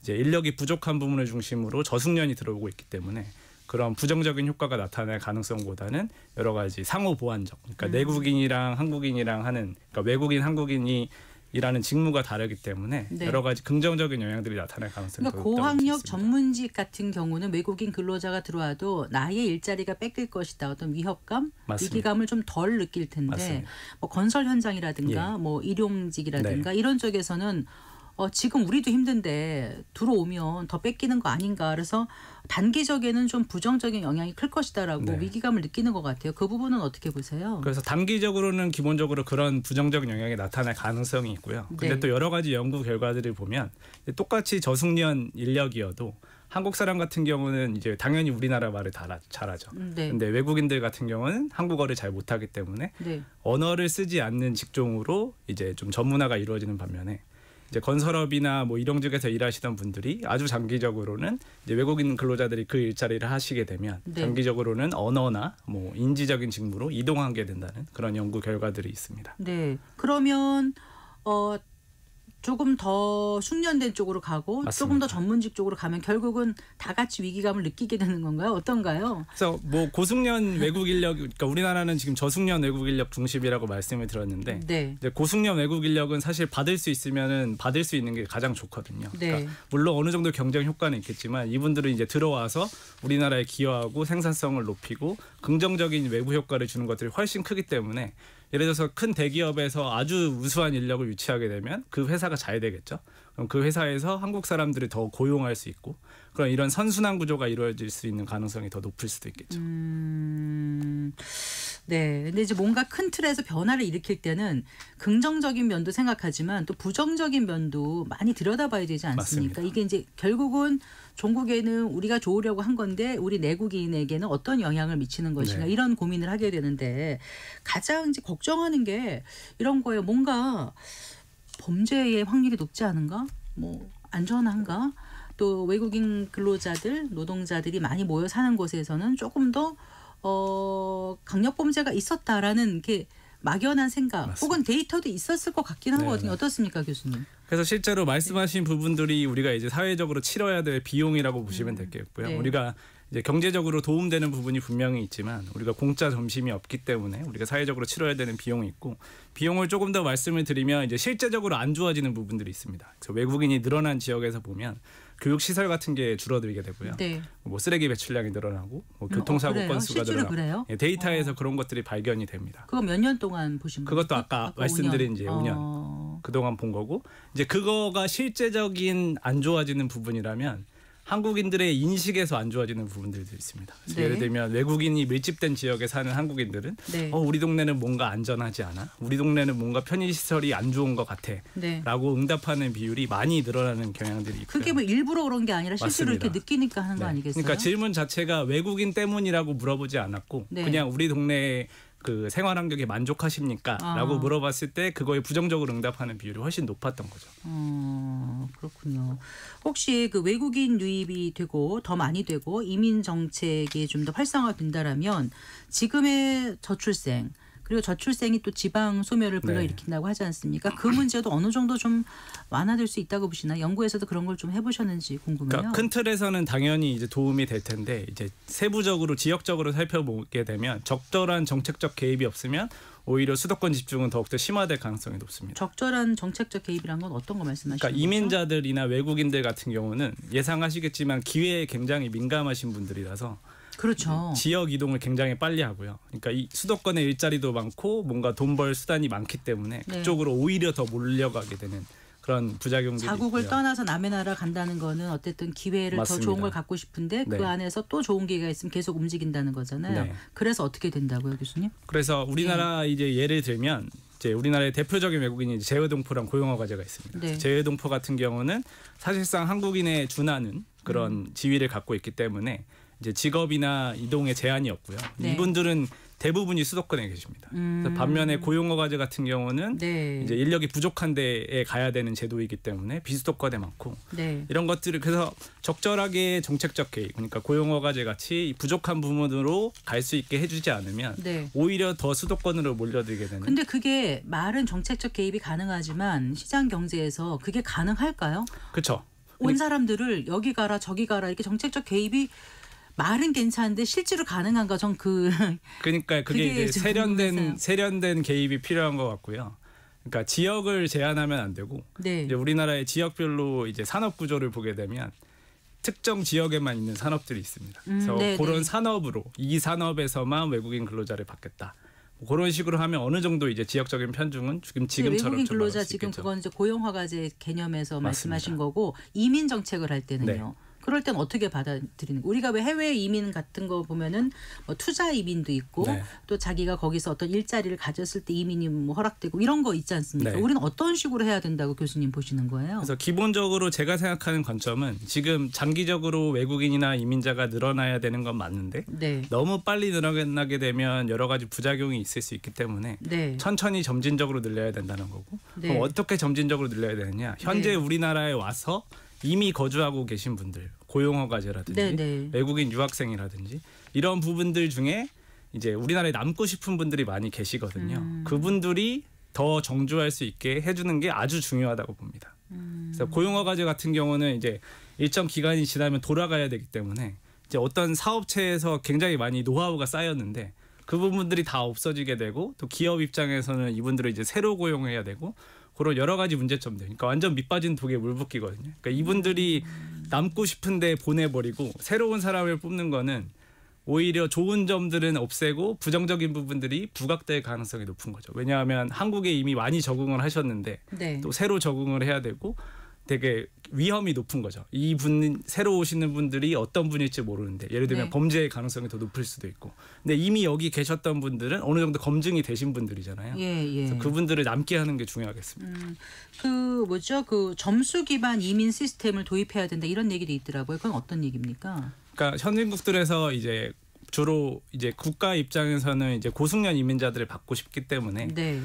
이제 인력이 부족한 부분을 중심으로 저숙련이 들어오고 있기 때문에 그런 부정적인 효과가 나타날 가능성보다는 여러 가지 상호 보완적, 그러니까 내국인이랑 한국인이랑 하는, 그러니까 외국인 한국인이 일하는 직무가 다르기 때문에 네. 여러 가지 긍정적인 영향들이 나타날 가능성이 그러니까 높다고 고학력 있습니다. 전문직 같은 경우는 외국인 근로자가 들어와도 나의 일자리가 뺏길 것이다. 어떤 위협감, 맞습니다. 위기감을 좀 덜 느낄 텐데 맞습니다. 뭐 건설 현장이라든가 예. 뭐 일용직이라든가 네. 이런 쪽에서는 지금 우리도 힘든데 들어오면 더 뺏기는 거 아닌가. 그래서 단기적에는 좀 부정적인 영향이 클 것이다라고 네. 위기감을 느끼는 것 같아요. 그 부분은 어떻게 보세요? 그래서 단기적으로는 기본적으로 그런 부정적 영향이 나타날 가능성이 있고요. 근데 네. 또 여러 가지 연구 결과들을 보면 똑같이 저숙련 인력이어도 한국 사람 같은 경우는 이제 당연히 우리나라 말을 잘하죠. 네. 근데 외국인들 같은 경우는 한국어를 잘 못하기 때문에 네. 언어를 쓰지 않는 직종으로 이제 좀 전문화가 이루어지는 반면에 이제 건설업이나 뭐 일용직에서 일하시던 분들이 아주 장기적으로는 이제 외국인 근로자들이 그 일자리를 하시게 되면 네. 장기적으로는 언어나 뭐 인지적인 직무로 이동하게 된다는 그런 연구 결과들이 있습니다. 네. 그러면 조금 더 숙련된 쪽으로 가고 맞습니다. 조금 더 전문직 쪽으로 가면 결국은 다 같이 위기감을 느끼게 되는 건가요? 어떤가요? 그래서 뭐 고숙련 외국 인력, 그러니까 우리나라는 지금 저숙련 외국 인력 중심이라고 말씀을 드렸는데 네. 이제 고숙련 외국 인력은 사실 받을 수 있으면은 받을 수 있는 게 가장 좋거든요. 네. 그러니까 물론 어느 정도 경쟁 효과는 있겠지만 이분들은 이제 들어와서 우리나라에 기여하고 생산성을 높이고 긍정적인 외부 효과를 주는 것들이 훨씬 크기 때문에 예를 들어서 큰 대기업에서 아주 우수한 인력을 유치하게 되면 그 회사가 잘 되겠죠. 그럼 그 회사에서 한국 사람들을 더 고용할 수 있고 그런 이런 선순환 구조가 이루어질 수 있는 가능성이 더 높을 수도 있겠죠. 네. 근데 이제 뭔가 큰 틀에서 변화를 일으킬 때는 긍정적인 면도 생각하지만 또 부정적인 면도 많이 들여다봐야 되지 않습니까? 맞습니다. 이게 이제 결국은 종국에는 우리가 좋으려고 한 건데 우리 내국인에게는 어떤 영향을 미치는 것인가 네. 이런 고민을 하게 되는데 가장 이제 걱정하는 게 이런 거예요. 뭔가 범죄의 확률이 높지 않은가? 뭐 안전한가? 또 외국인 근로자들, 노동자들이 많이 모여 사는 곳에서는 조금 더 강력 범죄가 있었다라는 게 막연한 생각 맞습니다. 혹은 데이터도 있었을 것 같긴 하거든요. 네네. 어떻습니까, 교수님? 그래서 실제로 말씀하신 부분들이 우리가 이제 사회적으로 치러야 될 비용이라고 보시면 되겠고요. 네. 우리가 이제 경제적으로 도움되는 부분이 분명히 있지만 우리가 공짜 점심이 없기 때문에 우리가 사회적으로 치러야 되는 비용이 있고 비용을 조금 더 말씀을 드리면 이제 실제적으로 안 좋아지는 부분들이 있습니다. 그래서 외국인이 늘어난 지역에서 보면 교육 시설 같은 게 줄어들게 되고요. 네. 뭐 쓰레기 배출량이 늘어나고 뭐 교통사고 그래요? 건수가 실제로 늘어나고 그래요? 예, 데이터에서 그런 것들이 발견이 됩니다. 그거 몇 년 동안 보신 거예요? 그것도 아까 말씀드린 이제 5년. 그동안 본 거고 이제 그거가 실제적인 안 좋아지는 부분이라면 한국인들의 인식에서 안 좋아지는 부분들도 있습니다. 그래서 네. 예를 들면 외국인이 밀집된 지역에 사는 한국인들은 네. 우리 동네는 뭔가 안전하지 않아? 우리 동네는 뭔가 편의시설이 안 좋은 것 같아. 네. 라고 응답하는 비율이 많이 늘어나는 경향들이 있고요. 그게 뭐 일부러 그런 게 아니라 실제로 맞습니다. 이렇게 느끼니까 하는 거 네. 아니겠어요? 그러니까 질문 자체가 외국인 때문이라고 물어보지 않았고 네. 그냥 우리 동네에 그 생활 환경에 만족하십니까? 라고 물어봤을 때 그거에 부정적으로 응답하는 비율이 훨씬 높았던 거죠. 그렇군요. 혹시 그 외국인 유입이 되고 더 많이 되고 이민 정책이 좀 더 활성화된다라면 지금의 저출생 그리고 저출생이 또 지방 소멸을 불러일으킨다고 하지 않습니까? 그 문제도 어느 정도 좀 완화될 수 있다고 보시나? 연구에서도 그런 걸 좀 해보셨는지 궁금해요. 그러니까 큰 틀에서는 당연히 이제 도움이 될 텐데 이제 세부적으로 지역적으로 살펴보게 되면 적절한 정책적 개입이 없으면 오히려 수도권 집중은 더욱더 심화될 가능성이 높습니다. 적절한 정책적 개입이란 건 어떤 거 말씀하시는 그러니까 거죠? 이민자들이나 외국인들 같은 경우는 예상하시겠지만 기회에 굉장히 민감하신 분들이라서 그렇죠. 지역 이동을 굉장히 빨리 하고요. 그러니까 이 수도권에 일자리도 많고 뭔가 돈 벌 수단이 많기 때문에 네. 그쪽으로 오히려 더 몰려가게 되는 그런 부작용들이 자국을 있고요. 떠나서 남의 나라 간다는 거는 어쨌든 기회를 맞습니다. 더 좋은 걸 갖고 싶은데 그 네. 안에서 또 좋은 기회가 있으면 계속 움직인다는 거잖아요. 네. 그래서 어떻게 된다고요, 교수님? 그래서 우리나라 이제 예를 들면 이제 우리나라의 대표적인 외국인이 재외동포랑 고용허가제가 있습니다. 네. 재외동포 같은 경우는 사실상 한국인에 준하는 그런 지위를 갖고 있기 때문에 이제 직업이나 이동에 제한이 없고요. 네. 이분들은 대부분이 수도권에 계십니다. 그래서 반면에 고용허가제 같은 경우는 네. 이제 인력이 부족한 데에 가야 되는 제도이기 때문에 비수도권에 많고 네. 이런 것들을 그래서 적절하게 정책적 개입 그러니까 고용허가제 같이 부족한 부분으로 갈 수 있게 해주지 않으면 네. 오히려 더 수도권으로 몰려들게 되는. 근데 그게 말은 정책적 개입이 가능하지만 시장 경제에서 그게 가능할까요? 그렇죠. 온 사람들을 여기 가라 저기 가라 이렇게 정책적 개입이 말은 괜찮은데 실제로 가능한가? 전 그러니까 그게 그게 이제 좀 궁금해서요. 세련된 개입이 필요한 것 같고요. 그러니까 지역을 제한하면 안 되고 네. 이제 우리나라의 지역별로 이제 산업 구조를 보게 되면 특정 지역에만 있는 산업들이 있습니다. 그래서 네, 그런 네. 산업으로 이 산업에서만 외국인 근로자를 받겠다. 그런 식으로 하면 어느 정도 이제 지역적인 편중은 지금처럼 외국인 좀 근로자 막을 수 지금 있겠죠. 그건 이제 고용허가제 개념에서 맞습니다. 말씀하신 거고 이민 정책을 할 때는요. 그럴 땐 어떻게 받아들이는? 우리가 왜 해외 이민 같은 거 보면은 뭐 투자 이민도 있고 네. 또 자기가 거기서 어떤 일자리를 가졌을 때 이민이 뭐 허락되고 이런 거 있지 않습니까? 네. 우리는 어떤 식으로 해야 된다고 교수님 보시는 거예요? 그래서 기본적으로 제가 생각하는 관점은 지금 장기적으로 외국인이나 이민자가 늘어나야 되는 건 맞는데 네. 너무 빨리 늘어나게 되면 여러 가지 부작용이 있을 수 있기 때문에 네. 천천히 점진적으로 늘려야 된다는 거고 네. 그럼 어떻게 점진적으로 늘려야 되느냐. 현재 네. 우리나라에 와서 이미 거주하고 계신 분들 고용허가제라든지 네, 네. 외국인 유학생이라든지 이런 부분들 중에 이제 우리나라에 남고 싶은 분들이 많이 계시거든요. 그분들이 더 정주할 수 있게 해주는 게 아주 중요하다고 봅니다. 그래서 고용허가제 같은 경우는 이제 일정 기간이 지나면 돌아가야 되기 때문에 이제 어떤 사업체에서 굉장히 많이 노하우가 쌓였는데 그 부분들이 다 없어지게 되고 또 기업 입장에서는 이분들을 이제 새로 고용해야 되고 그런 여러 가지 문제점들. 그러니까 완전 밑빠진 독에 물 붓기거든요. 그러니까 이분들이 남고 싶은데 보내버리고 새로운 사람을 뽑는 거는 오히려 좋은 점들은 없애고 부정적인 부분들이 부각될 가능성이 높은 거죠. 왜냐하면 한국에 이미 많이 적응을 하셨는데 네. 또 새로 적응을 해야 되고 되게 위험이 높은 거죠. 이분 새로 오시는 분들이 어떤 분일지 모르는데 예를 들면 네. 범죄의 가능성이 더 높을 수도 있고. 근데 이미 여기 계셨던 분들은 어느 정도 검증이 되신 분들이잖아요. 예, 예. 그래서 그분들을 남게 하는 게 중요하겠습니다. 그 뭐죠? 그 점수 기반 이민 시스템을 도입해야 된다 이런 얘기도 있더라고요. 그건 어떤 얘기입니까? 그러니까 선진국들에서 이제 주로 이제 국가 입장에서는 이제 고숙련 이민자들을 받고 싶기 때문에 네.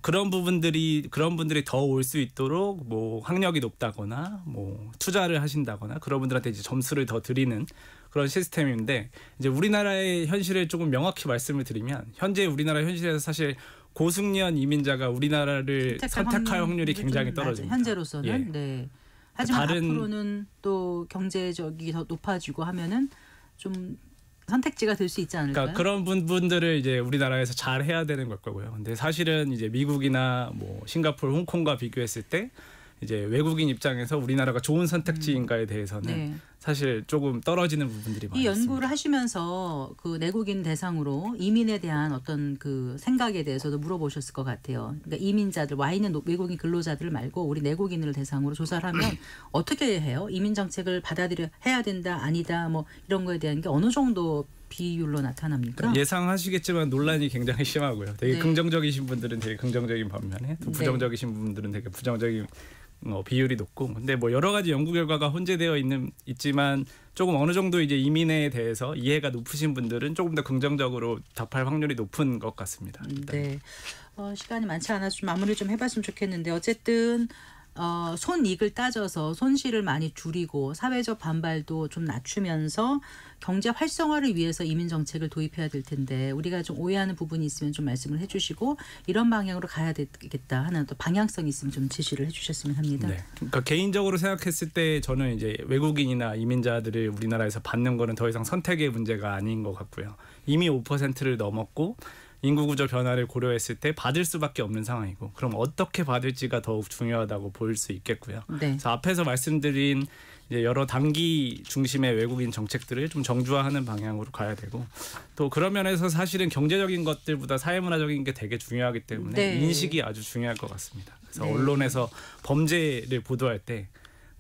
그런 분들이 더 올 수 있도록 뭐 학력이 높다거나 뭐 투자를 하신다거나 그런 분들한테 이제 점수를 더 드리는 그런 시스템인데 이제 우리나라의 현실을 조금 명확히 말씀을 드리면 현재 우리나라 현실에서 사실 고숙련 이민자가 우리나라를 선택할 확률이 굉장히 떨어집니다. 현재로서는 예. 네. 하지만 다른- 앞으로는 또 경제적이 더 높아지고 하면은 좀 선택지가 될 수 있지 않을까요? 그러니까 그런 분들을 이제 우리나라에서 잘 해야 되는 걸 거고요. 근데 사실은 이제 미국이나 뭐 싱가포르, 홍콩과 비교했을 때 이제 외국인 입장에서 우리나라가 좋은 선택지인가에 대해서는 네. 사실 조금 떨어지는 부분들이 많이 이 있습니다. 연구를 하시면서 그 내국인 대상으로 이민에 대한 어떤 그 생각에 대해서도 물어보셨을 것 같아요. 그러니까 이민자들 와 있는 외국인 근로자들 말고 우리 내국인을 대상으로 조사를 하면 어떻게 해요? 이민 정책을 해야 된다 아니다 뭐 이런 거에 대한 게 어느 정도 비율로 나타납니까? 예상하시겠지만 논란이 굉장히 심하고요. 되게 네. 긍정적이신 분들은 되게 긍정적인 반면에 또 네. 부정적이신 분들은 되게 부정적인 비율이 높고 근데 뭐 여러 가지 연구 결과가 혼재되어 있지만 조금 어느 정도 이제 이민에 대해서 이해가 높으신 분들은 조금 더 긍정적으로 답할 확률이 높은 것 같습니다. 네. 시간이 많지 않아서 좀 마무리 좀 해봤으면 좋겠는데 어쨌든 손익을 따져서 손실을 많이 줄이고 사회적 반발도 좀 낮추면서 경제 활성화를 위해서 이민 정책을 도입해야 될 텐데 우리가 좀 오해하는 부분이 있으면 좀 말씀을 해주시고 이런 방향으로 가야 되겠다 하는 또 방향성이 있으면 좀 제시를 해주셨으면 합니다. 네. 그러니까 개인적으로 생각했을 때 저는 이제 외국인이나 이민자들을 우리나라에서 받는 거는 더 이상 선택의 문제가 아닌 것 같고요. 이미 5%를 넘었고 인구 구조 변화를 고려했을 때 받을 수밖에 없는 상황이고 그럼 어떻게 받을지가 더욱 중요하다고 볼 수 있겠고요. 네. 그래서 앞에서 말씀드린 이제 여러 단기 중심의 외국인 정책들을 좀 정주화하는 방향으로 가야 되고 또 그런 면에서 사실은 경제적인 것들보다 사회문화적인 게 되게 중요하기 때문에 네. 인식이 아주 중요할 것 같습니다. 그래서 네. 언론에서 범죄를 보도할 때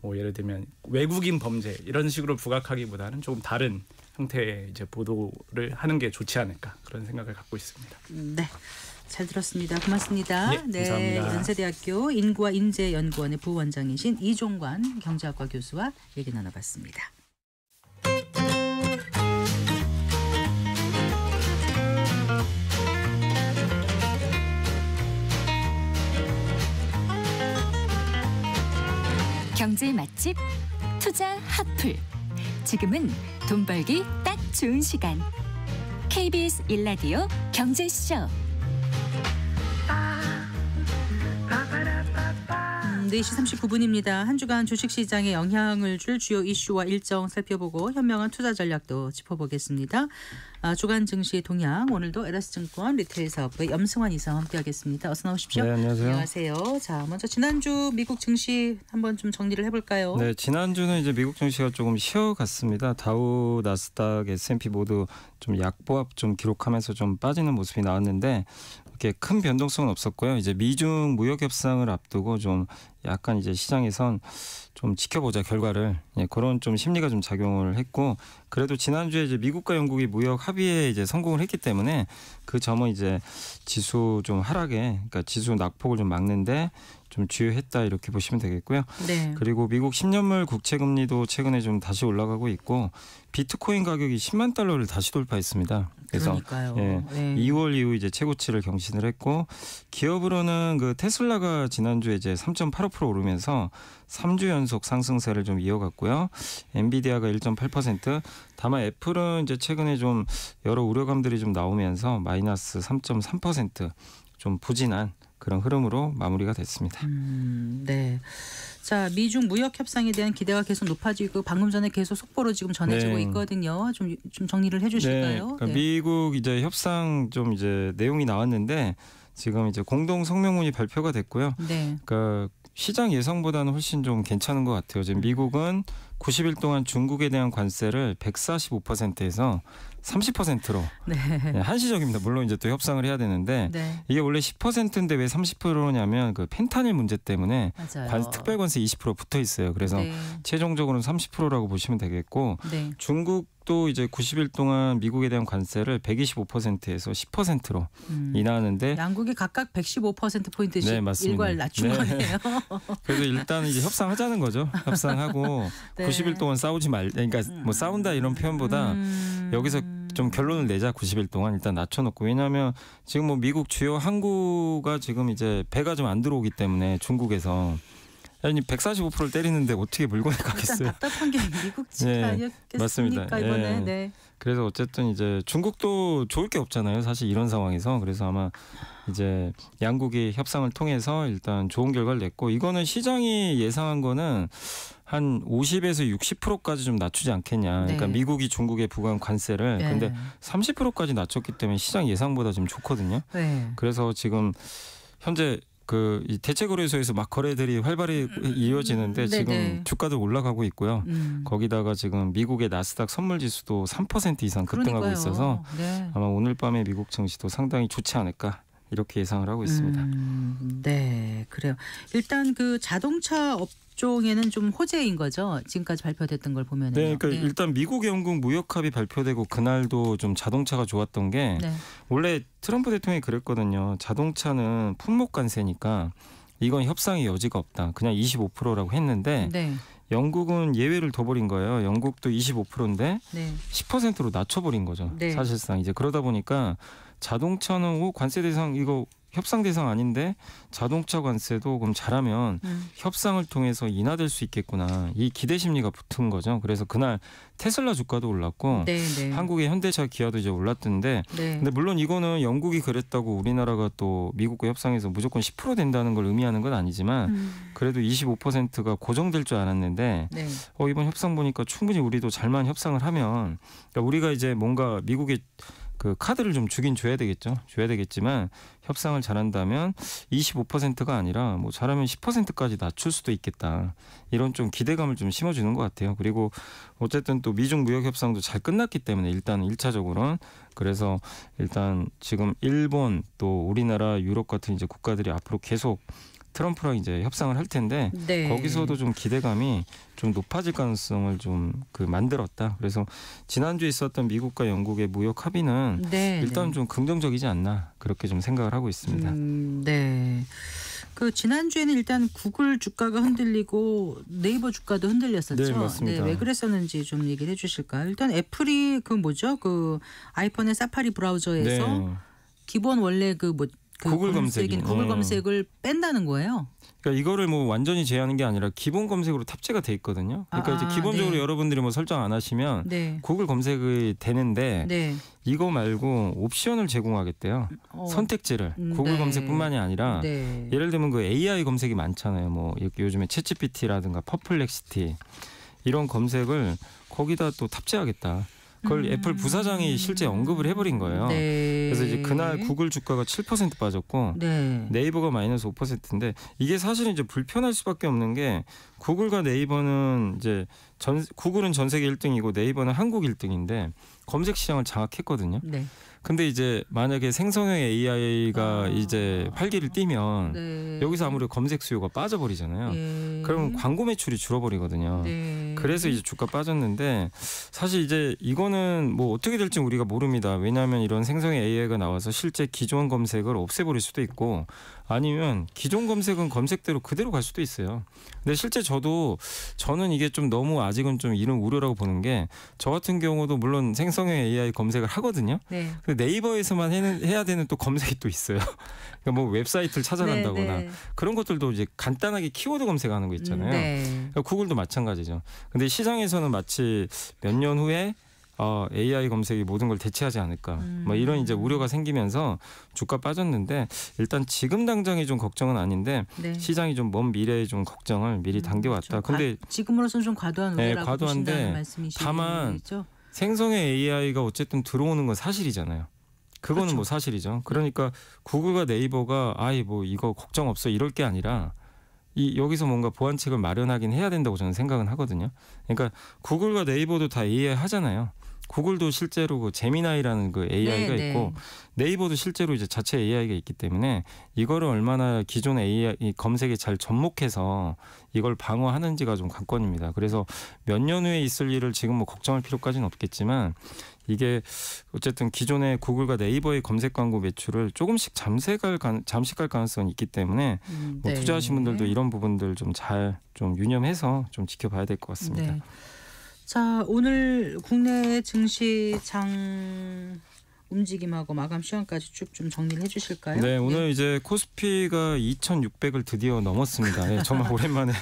뭐 예를 들면 외국인 범죄 이런 식으로 부각하기보다는 조금 다른 형태의 이제 보도를 하는 게 좋지 않을까 그런 생각을 갖고 있습니다. 네. 잘 들었습니다. 고맙습니다. 네, 감사합니다. 연세대학교 인구와 인재연구원의 부원장이신 이종관 경제학과 교수와 얘기 나눠봤습니다. 경제 맛집 투자 핫플. 지금은 돈 벌기 딱 좋은 시간. KBS 1라디오 경제쇼. 4시 39분입니다. 한 주간 주식시장에 영향을 줄 주요 이슈와 일정 살펴보고 현명한 투자 전략도 짚어보겠습니다. 주간 증시 동향 오늘도 에라스증권 리테일사업부의 염승환 이사와 함께하겠습니다. 어서 나오십시오. 네, 안녕하세요. 안녕하세요. 자, 먼저 지난주 미국 증시 한번 좀 정리를 해볼까요? 네, 지난주는 이제 미국 증시가 조금 쉬어갔습니다. 다우, 나스닥, S&P 모두 좀 약보합 좀 기록하면서 좀 빠지는 모습이 나왔는데 이렇게 큰 변동성은 없었고요. 이제 미중 무역 협상을 앞두고 좀 약간 이제 시장에선 좀 지켜보자 결과를 그런 좀 심리가 좀 작용을 했고 그래도 지난주에 이제 미국과 영국이 무역 합의에 이제 성공을 했기 때문에 그 점은 이제 지수 좀 하락에 그러니까 지수 낙폭을 좀 막는데 좀 주요했다 이렇게 보시면 되겠고요. 네. 그리고 미국 10년물 국채 금리도 최근에 좀 다시 올라가고 있고 비트코인 가격이 10만 달러를 다시 돌파했습니다. 그래서 그러니까요. 예, 네. 2월 이후 이제 최고치를 경신을 했고 기업으로는 그 테슬라가 지난주에 이제 3.85% 오르면서 3주 연속 상승세를 좀 이어갔고요. 엔비디아가 1.8%, 다만 애플은 이제 최근에 좀 여러 우려감들이 좀 나오면서 마이너스 3.3% 좀 부진한 그런 흐름으로 마무리가 됐습니다. 네. 자, 미중 무역 협상에 대한 기대가 계속 높아지고 방금 전에 계속 속보로 지금 전해지고 네. 있거든요. 좀 정리를 해주실까요? 네, 그러니까 미국 이제 협상 좀 이제 내용이 나왔는데 지금 이제 공동 성명문이 발표가 됐고요. 네. 그러니까 시장 예상보다는 훨씬 좀 괜찮은 것 같아요. 지금 미국은 90일 동안 중국에 대한 관세를 145%에서 30%로 네. 한시적입니다. 물론 이제 또 협상을 해야 되는데 네. 이게 원래 10%인데 왜 30%냐면 그 펜타닐 문제 때문에 맞아요. 특별 관세 20% 붙어 있어요. 그래서 네. 최종적으로는 30%라고 보시면 되겠고 네. 중국도 이제 90일 동안 미국에 대한 관세를 125%에서 10%로 인하하는데 양국이 각각 115%포인트씩 네, 맞습니다. 일괄 낮춘 네. 거네요. 그래서 일단은 이제 협상하자는 거죠. 협상하고 네. 90일 동안 싸우지 말 그러니까 뭐 싸운다 이런 표현보다 여기서 좀 결론을 내자 90일 동안 일단 낮춰놓고 왜냐하면 지금 뭐 미국 주요 항구가 지금 이제 배가 좀 안 들어오기 때문에 중국에서 아니 145%를 때리는데 어떻게 물건을 가겠어요? 답답한 게 미국 집 네, 아니었겠습니까 맞습니다. 이번에. 예. 네. 그래서 어쨌든 이제 중국도 좋을 게 없잖아요. 사실 이런 상황에서 그래서 아마 이제 양국이 협상을 통해서 일단 좋은 결과를 냈고 이거는 시장이 예상한 거는 한 50에서 60%까지 좀 낮추지 않겠냐. 그러니까 네. 미국이 중국에 부과한 관세를 네. 근데 30%까지 낮췄기 때문에 시장 예상보다 좀 좋거든요. 네. 그래서 지금 현재 이 대체거래소에서 막 거래들이 활발히 이어지는데 지금 네네. 주가도 올라가고 있고요. 거기다가 지금 미국의 나스닥 선물지수도 3% 이상 급등하고 그러니까요. 있어서 네. 아마 오늘 밤에 미국 증시도 상당히 좋지 않을까 이렇게 예상을 하고 있습니다. 네, 그래요. 일단 그 자동차 업종에는 좀 호재인 거죠. 지금까지 발표됐던 걸 보면은. 네, 그러니까 일단 미국 영국 무역 합의 발표되고 그날도 좀 자동차가 좋았던 게 네. 원래 트럼프 대통령이 그랬거든요. 자동차는 품목 관세니까 이건 협상의 여지가 없다. 그냥 25%라고 했는데 네. 영국은 예외를 둬버린 거예요. 영국도 25%인데 네. 10%로 낮춰버린 거죠. 네. 사실상 이제 그러다 보니까 자동차는 관세 대상 이거 협상 대상 아닌데 자동차 관세도 그럼 잘하면 협상을 통해서 인하될 수 있겠구나. 이 기대 심리가 붙은 거죠. 그래서 그날 테슬라 주가도 올랐고 네, 네. 한국의 현대차 기아도 이제 올랐던데 네. 근데 물론 이거는 영국이 그랬다고 우리나라가 또 미국과 협상에서 무조건 10% 된다는 걸 의미하는 건 아니지만 그래도 25%가 고정될 줄 알았는데 네. 이번 협상 보니까 충분히 우리도 잘만 협상을 하면 그러니까 우리가 이제 뭔가 미국에 그 카드를 좀 주긴 줘야 되겠죠. 줘야 되겠지만 협상을 잘한다면 25%가 아니라 뭐 잘하면 10%까지 낮출 수도 있겠다. 이런 좀 기대감을 좀 심어주는 것 같아요. 그리고 어쨌든 또 미중 무역 협상도 잘 끝났기 때문에 일단은 1차적으로는 그래서 일단 지금 일본 또 우리나라 유럽 같은 이제 국가들이 앞으로 계속 트럼프랑 이제 협상을 할 텐데 네. 거기서도 좀 기대감이 좀 높아질 가능성을 좀 만들었다. 그래서 지난주에 있었던 미국과 영국의 무역 합의는 네, 일단 네. 좀 긍정적이지 않나 그렇게 좀 생각을 하고 있습니다. 네. 그 지난주에는 일단 구글 주가가 흔들리고 네이버 주가도 흔들렸었죠. 네, 맞습니다. 왜 그랬었는지 좀 얘기를 해주실까요? 일단 애플이 그 뭐죠? 그 아이폰의 사파리 브라우저에서 네. 기본 원래 그 뭐 그 구글 검색인 검색이. 구글 검색을 뺀다는 거예요. 그러니까 이거를 뭐 완전히 제외하는 게 아니라 기본 검색으로 탑재가 돼 있거든요. 그러니까 이제 기본적으로 네. 여러분들이 뭐 설정 안 하시면 네. 구글 검색이 되는데 네. 이거 말고 옵션을 제공하겠대요. 선택지를 구글 네. 검색뿐만이 아니라 네. 예를 들면 그 AI 검색이 많잖아요. 뭐 이렇게 요즘에 챗GPT라든가 퍼플렉시티 이런 검색을 거기다 또 탑재하겠다. 그걸 애플 부사장이 실제 언급을 해버린 거예요. 네. 그래서 이제 그날 구글 주가가 7% 빠졌고 네. 네이버가 마이너스 5%인데 이게 사실은 이제 불편할 수밖에 없는 게 구글과 네이버는 이제 구글은 전 세계 1등이고 네이버는 한국 1등인데 검색 시장을 장악했거든요. 네. 근데 이제 만약에 생성형 AI가 이제 활기를 띠면 네. 여기서 아무래도 검색 수요가 빠져버리잖아요. 예. 그러면 광고 매출이 줄어버리거든요. 네. 그래서 이제 주가 빠졌는데 사실 이제 이거는 뭐 어떻게 될지 우리가 모릅니다. 왜냐하면 이런 생성형 AI가 나와서 실제 기존 검색을 없애버릴 수도 있고 아니면 기존 검색은 검색대로 그대로 갈 수도 있어요. 근데 실제 저는 이게 좀 너무 아직은 좀 이런 우려라고 보는 게 저 같은 경우도 물론 생성형 AI 검색을 하거든요. 네. 근데 네이버에서만 해야 되는 또 검색이 또 있어요. 그러니까 뭐 웹사이트를 찾아간다거나 네. 그런 것들도 이제 간단하게 키워드 검색하는 거 있잖아요. 네. 그러니까 구글도 마찬가지죠. 근데 시장에서는 마치 몇 년 후에 AI 검색이 모든 걸 대체하지 않을까. 뭐 이런 이제 우려가 생기면서 주가 빠졌는데 일단 지금 당장이 좀 걱정은 아닌데 네. 시장이 좀 먼 미래에 좀 걱정을 미리 당겨왔다. 근데 지금으로서는 좀 과도한 우려라고 과도한데 보신다는 말씀이시죠? 다만 생성의 AI가 어쨌든 들어오는 건 사실이잖아요. 그거는 그렇죠. 뭐 사실이죠. 그러니까 구글과 네이버가 뭐 이거 걱정 없어 이럴 게 아니라 여기서 뭔가 보완책을 마련하긴 해야 된다고 저는 생각은 하거든요. 그러니까 구글과 네이버도 다 AI 하잖아요. 구글도 실제로 그 제미나이라는 그 AI가 네, 있고 네이버도 실제로 이제 자체 AI가 있기 때문에 이거를 얼마나 기존 AI 검색에 잘 접목해서 이걸 방어하는지가 좀 관건입니다. 그래서 몇 년 후에 있을 일을 지금 뭐 걱정할 필요까지는 없겠지만 이게 어쨌든 기존의 구글과 네이버의 검색 광고 매출을 조금씩 잠식할 가능성이 있기 때문에 뭐 네. 투자하신 분들도 이런 부분들 좀 잘 좀 유념해서 좀 지켜봐야 될 것 같습니다. 네. 자, 오늘 국내 증시장 움직임하고 마감 시황까지 쭉 좀 정리를 해주실까요? 네, 오늘 이제 코스피가 2,600을 드디어 넘었습니다. 네, 정말 오랜만에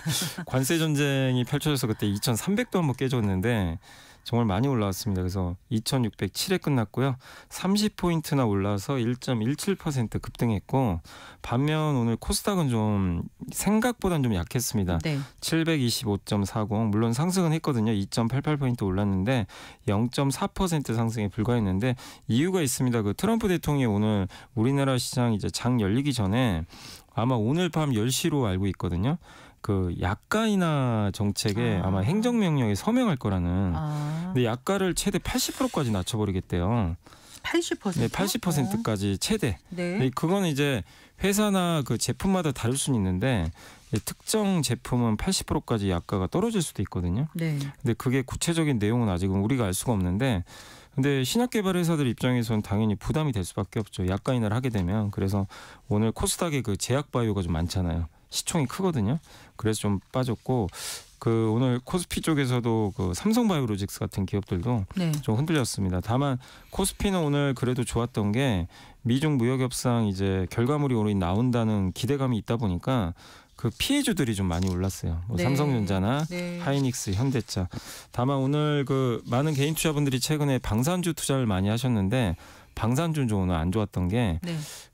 관세 전쟁이 펼쳐져서 그때 2,300도 한번 깨졌는데 정말 많이 올라왔습니다. 그래서 2,607에 끝났고요. 30포인트나 올라서 1.17% 급등했고 반면 오늘 코스닥은 좀 생각보다는 좀 약했습니다. 네. 725.40 물론 상승은 했거든요. 2.88포인트 올랐는데 0.4% 상승에 불과했는데 이유가 있습니다. 그 트럼프 대통령이 오늘 우리나라 시장 이제 장 열리기 전에 아마 오늘 밤 10시로 알고 있거든요. 그 약가 인하 정책에 아마 행정명령에 서명할 거라는. 근데 약가를 최대 80%까지 낮춰버리겠대요. 80%? 네, 80%까지 최대. 네. 네, 그건 이제 회사나 그 제품마다 다를 수는 있는데 특정 제품은 80%까지 약가가 떨어질 수도 있거든요. 네. 근데 그게 구체적인 내용은 아직은 우리가 알 수가 없는데 근데 신약개발 회사들 입장에서는 당연히 부담이 될 수밖에 없죠. 약가 인하를 하게 되면. 그래서 오늘 코스닥에 그 제약바이오가 좀 많잖아요. 시총이 크거든요. 그래서 좀 빠졌고 그 오늘 코스피 쪽에서도 그 삼성바이오로직스 같은 기업들도 네. 좀 흔들렸습니다. 다만 코스피는 오늘 그래도 좋았던 게 미중 무역 협상 이제 결과물이 오늘 나온다는 기대감이 있다 보니까 그 피해주들이 좀 많이 올랐어요. 뭐 네. 삼성전자나 네. 하이닉스, 현대차. 다만 오늘 그 많은 개인 투자분들이 최근에 방산주 투자를 많이 하셨는데 방산주는 좀 오늘 안 좋았던 게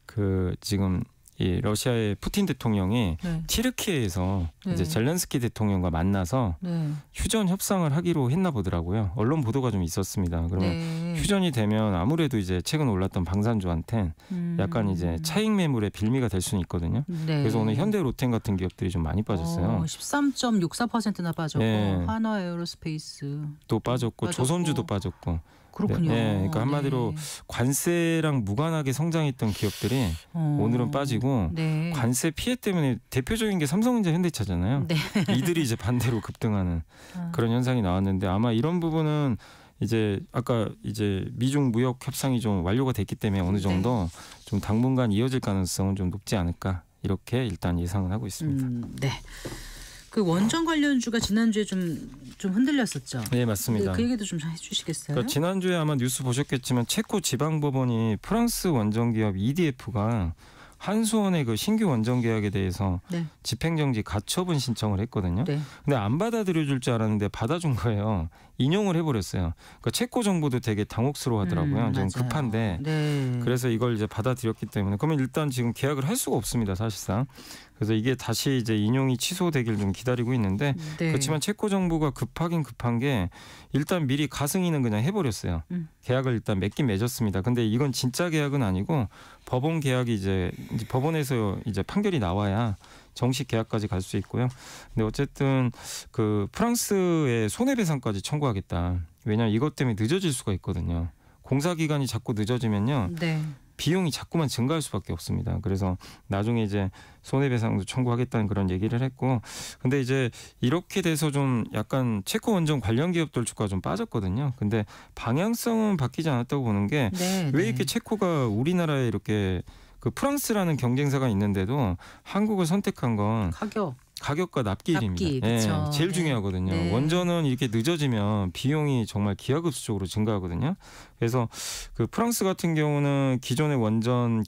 그 지금 이 러시아의 푸틴 대통령이 네. 튀르키예에서 네. 이제 젤렌스키 대통령과 만나서 네. 휴전 협상을 하기로 했나 보더라고요. 언론 보도가 좀 있었습니다. 그러면 네. 휴전이 되면 아무래도 이제 최근 올랐던 방산주한텐 약간 이제 차익 매물의 빌미가 될 수는 있거든요. 네. 그래서 오늘 현대 로템 같은 기업들이 좀 많이 빠졌어요. 13.64%나 빠졌고 네. 한화 에어로스페이스 또 빠졌고 조선주도 빠졌고. 그렇군요. 네, 그러니까 한마디로 관세랑 무관하게 성장했던 기업들이 오늘은 빠지고 네. 관세 피해 때문에 대표적인 게 삼성전자, 현대차잖아요. 네. 이들이 이제 반대로 급등하는 그런 현상이 나왔는데 아마 이런 부분은 이제 아까 이제 미중 무역 협상이 좀 완료가 됐기 때문에 어느 정도 좀 당분간 이어질 가능성은 좀 높지 않을까 이렇게 일단 예상을 하고 있습니다. 네. 그 원전 관련주가 지난주에 좀 흔들렸었죠. 네, 맞습니다. 그 얘기도 좀 해주시겠어요? 그러니까 지난주에 아마 뉴스 보셨겠지만 체코 지방법원이 프랑스 원전 기업 EDF가 한수원의 그 신규 원전 계약에 대해서 네. 집행정지 가처분 신청을 했거든요. 네. 근데 안 받아들여줄 줄 알았는데 받아준 거예요. 인용을 해버렸어요. 그러니까 체코 정부도 되게 당혹스러워하더라고요. 좀 맞아요. 급한데. 네. 그래서 이걸 이제 받아들였기 때문에 그러면 일단 지금 계약을 할 수가 없습니다. 사실상. 그래서 이게 다시 이제 인용이 취소되길 좀 기다리고 있는데 네. 그렇지만 체코 정부가 급하긴 급한 게 일단 미리 가승인은 그냥 해버렸어요. 계약을 일단 맺긴 맺었습니다. 근데 이건 진짜 계약은 아니고 법원 계약이 이제 법원에서 이제 판결이 나와야 정식 계약까지 갈 수 있고요. 근데 어쨌든 그 프랑스에 손해배상까지 청구하겠다. 왜냐하면 이것 때문에 늦어질 수가 있거든요. 공사 기간이 자꾸 늦어지면요. 네. 비용이 자꾸만 증가할 수밖에 없습니다. 그래서 나중에 이제 손해배상도 청구하겠다는 그런 얘기를 했고, 근데 이제 이렇게 돼서 좀 약간 체코 원전 관련 기업들 주가가 좀 빠졌거든요. 근데 방향성은 바뀌지 않았다고 보는 게 왜 이렇게 체코가 우리나라에 이렇게 그 프랑스라는 경쟁사가 있는데도 한국을 선택한 건 가격과 납기일입니다. 납기, 예, 그쵸. 제일 네. 중요하거든요. 네. 원전은 이렇게 늦어지면 비용이 정말 기하급수적으로 증가하거든요. 그래서 그 프랑스 같은 경우는 기존의 원전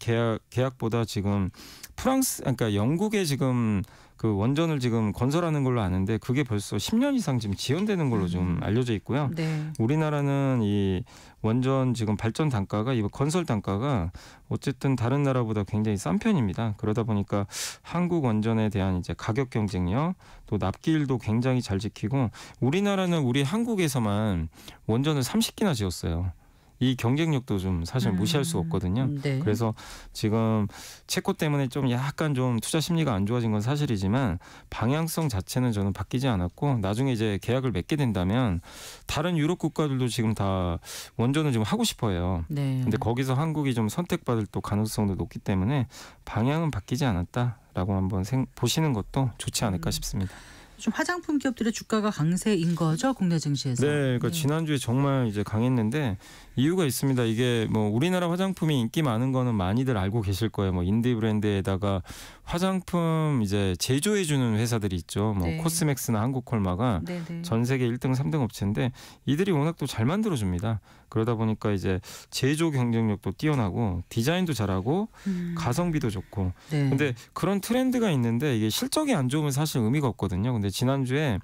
계약보다 지금 그러니까 영국에 지금 그 원전을 지금 건설하는 걸로 아는데 그게 벌써 10년 이상 지금 지연되는 걸로 좀 알려져 있고요. 네. 우리나라는 이 원전 지금 발전 단가가 이 건설 단가가 어쨌든 다른 나라보다 굉장히 싼 편입니다. 그러다 보니까 한국 원전에 대한 이제 가격 경쟁력 또 납기일도 굉장히 잘 지키고 우리나라는 우리 한국에서만 원전을 30기나 지었어요. 이 경쟁력도 좀 사실 무시할 수 없거든요. 네. 그래서 지금 체코 때문에 좀 약간 좀 투자 심리가 안 좋아진 건 사실이지만 방향성 자체는 저는 바뀌지 않았고 나중에 이제 계약을 맺게 된다면 다른 유럽 국가들도 지금 다 원전을 좀 하고 싶어해요. 네. 근데 거기서 한국이 좀 선택받을 또 가능성도 높기 때문에 방향은 바뀌지 않았다라고 한번 보시는 것도 좋지 않을까 싶습니다. 좀 화장품 기업들의 주가가 강세인 거죠, 국내 증시에서. 네, 그러니까 지난주에 정말 이제 강했는데 이유가 있습니다. 이게 뭐 우리나라 화장품이 인기 많은 거는 많이들 알고 계실 거예요. 뭐 인디 브랜드에다가 화장품 이제 제조해주는 회사들이 있죠. 뭐 네. 코스맥스나 한국콜마가 네네. 전 세계 1등, 3등 업체인데 이들이 워낙 또 잘 만들어줍니다. 그러다 보니까 이제 제조 경쟁력도 뛰어나고 디자인도 잘하고 가성비도 좋고. 네. 근데 그런 트렌드가 있는데 이게 실적이 안 좋으면 사실 의미가 없거든요. 근데 지난주에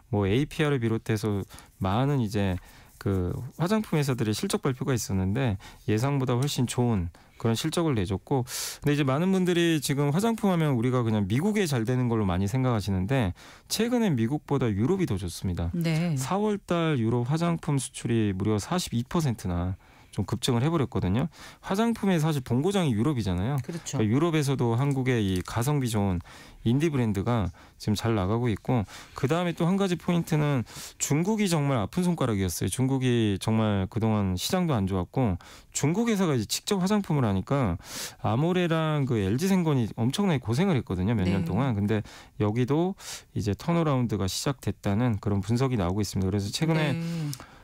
뭐 APR을 비롯해서 많은 이제 그 화장품 회사들의 실적 발표가 있었는데 예상보다 훨씬 좋은 그런 실적을 내줬고, 근데 이제 많은 분들이 지금 화장품 하면 우리가 그냥 미국에 잘 되는 걸로 많이 생각하시는데 최근에 미국보다 유럽이 더 좋습니다. 네. 4월달 유럽 화장품 수출이 무려 42%나 좀 급증을 해버렸거든요. 화장품의 사실 본고장이 유럽이잖아요. 그렇죠. 그러니까 유럽에서도 한국의 이 가성비 좋은 인디 브랜드가 지금 잘 나가고 있고, 그 다음에 또 한 가지 포인트는 중국이 정말 아픈 손가락이었어요. 중국이 정말 그동안 시장도 안 좋았고 중국 회사가 이제 직접 화장품을 하니까 아모레랑 그 LG생건이 엄청나게 고생을 했거든요. 몇 년 동안. 근데 여기도 이제 턴어라운드가 시작됐다는 그런 분석이 나오고 있습니다. 그래서 최근에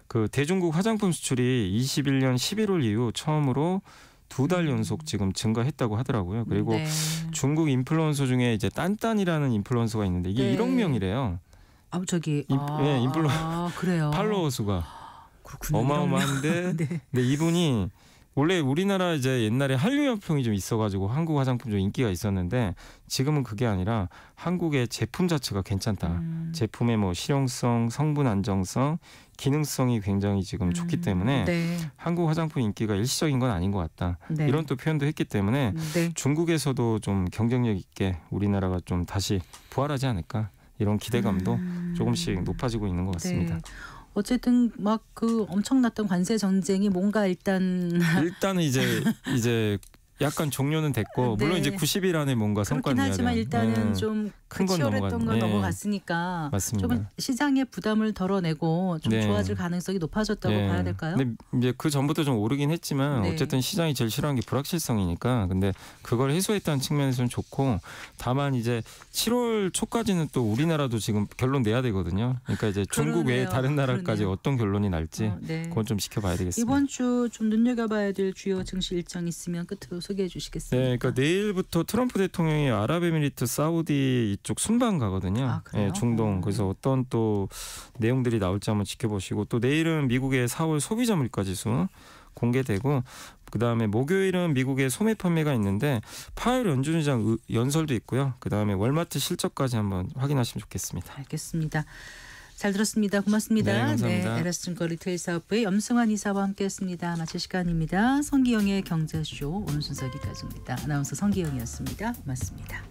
그 대중국 화장품 수출이 21년 11월 이후 처음으로 2달 연속 지금 증가했다고 하더라고요. 그리고 중국 인플루언서 중에 이제 딴딴이라는 인플루언서가 있는데 이게 1억 명이래요. 그래요. 팔로워 수가 그렇군요. 어마어마한데 네. 근데 이분이 원래 우리나라 이제 옛날에 한류열풍이 좀 있어가지고 한국 화장품 좀 인기가 있었는데 지금은 그게 아니라 한국의 제품 자체가 괜찮다. 제품의 뭐 실용성, 성분 안정성, 기능성이 굉장히 지금 좋기 때문에 한국 화장품 인기가 일시적인 건 아닌 것 같다. 이런 또 표현도 했기 때문에 중국에서도 좀 경쟁력 있게 우리나라가 좀 다시 부활하지 않을까 이런 기대감도 조금씩 높아지고 있는 것 같습니다. 네. 어쨌든 막 그 엄청났던 관세 전쟁이 뭔가 일단은 이제 약간 종료는 됐고 물론 이제 90일 안에 뭔가 성과는 그렇긴 하지만 일단은 좀 큰 건 치열했던 건 넘어갔으니까 맞습니다. 좀 시장의 부담을 덜어내고 좀 좋아질 가능성이 높아졌다고 봐야 될까요? 근데 이제 그 전부터 좀 오르긴 했지만 어쨌든 시장이 제일 싫어하는 게 불확실성이니까 근데 그걸 해소했다는 측면에서는 좋고 다만 이제 7월 초까지는 또 우리나라도 지금 결론 내야 되거든요. 그러니까 이제 중국 외에 다른 나라까지 어떤 결론이 날지 그건 좀 지켜봐야 되겠습니다. 이번 주 좀 눈여겨봐야 될 주요 증시 일정 있으면 끝으로 소개해 주시겠습니까? 네, 그러니까 내일부터 트럼프 대통령이 아랍에미리트, 사우디 이쪽 순방 가거든요. 네, 중동. 그래서 어떤 또 내용들이 나올지 한번 지켜보시고 또 내일은 미국의 4월 소비자 물가 지수 공개되고 그다음에 목요일은 미국의 소매 판매가 있는데 파월 연준의장 연설도 있고요. 그다음에 월마트 실적까지 한번 확인하시면 좋겠습니다. 알겠습니다. 잘 들었습니다. 고맙습니다. 네, 감사합니다. LS증권 리테일 사업부의 염승환 이사와 함께했습니다. 마칠 시간입니다. 성기영의 경제쇼 오늘 순서 여기까지입니다. 아나운서 성기영이었습니다. 고맙습니다.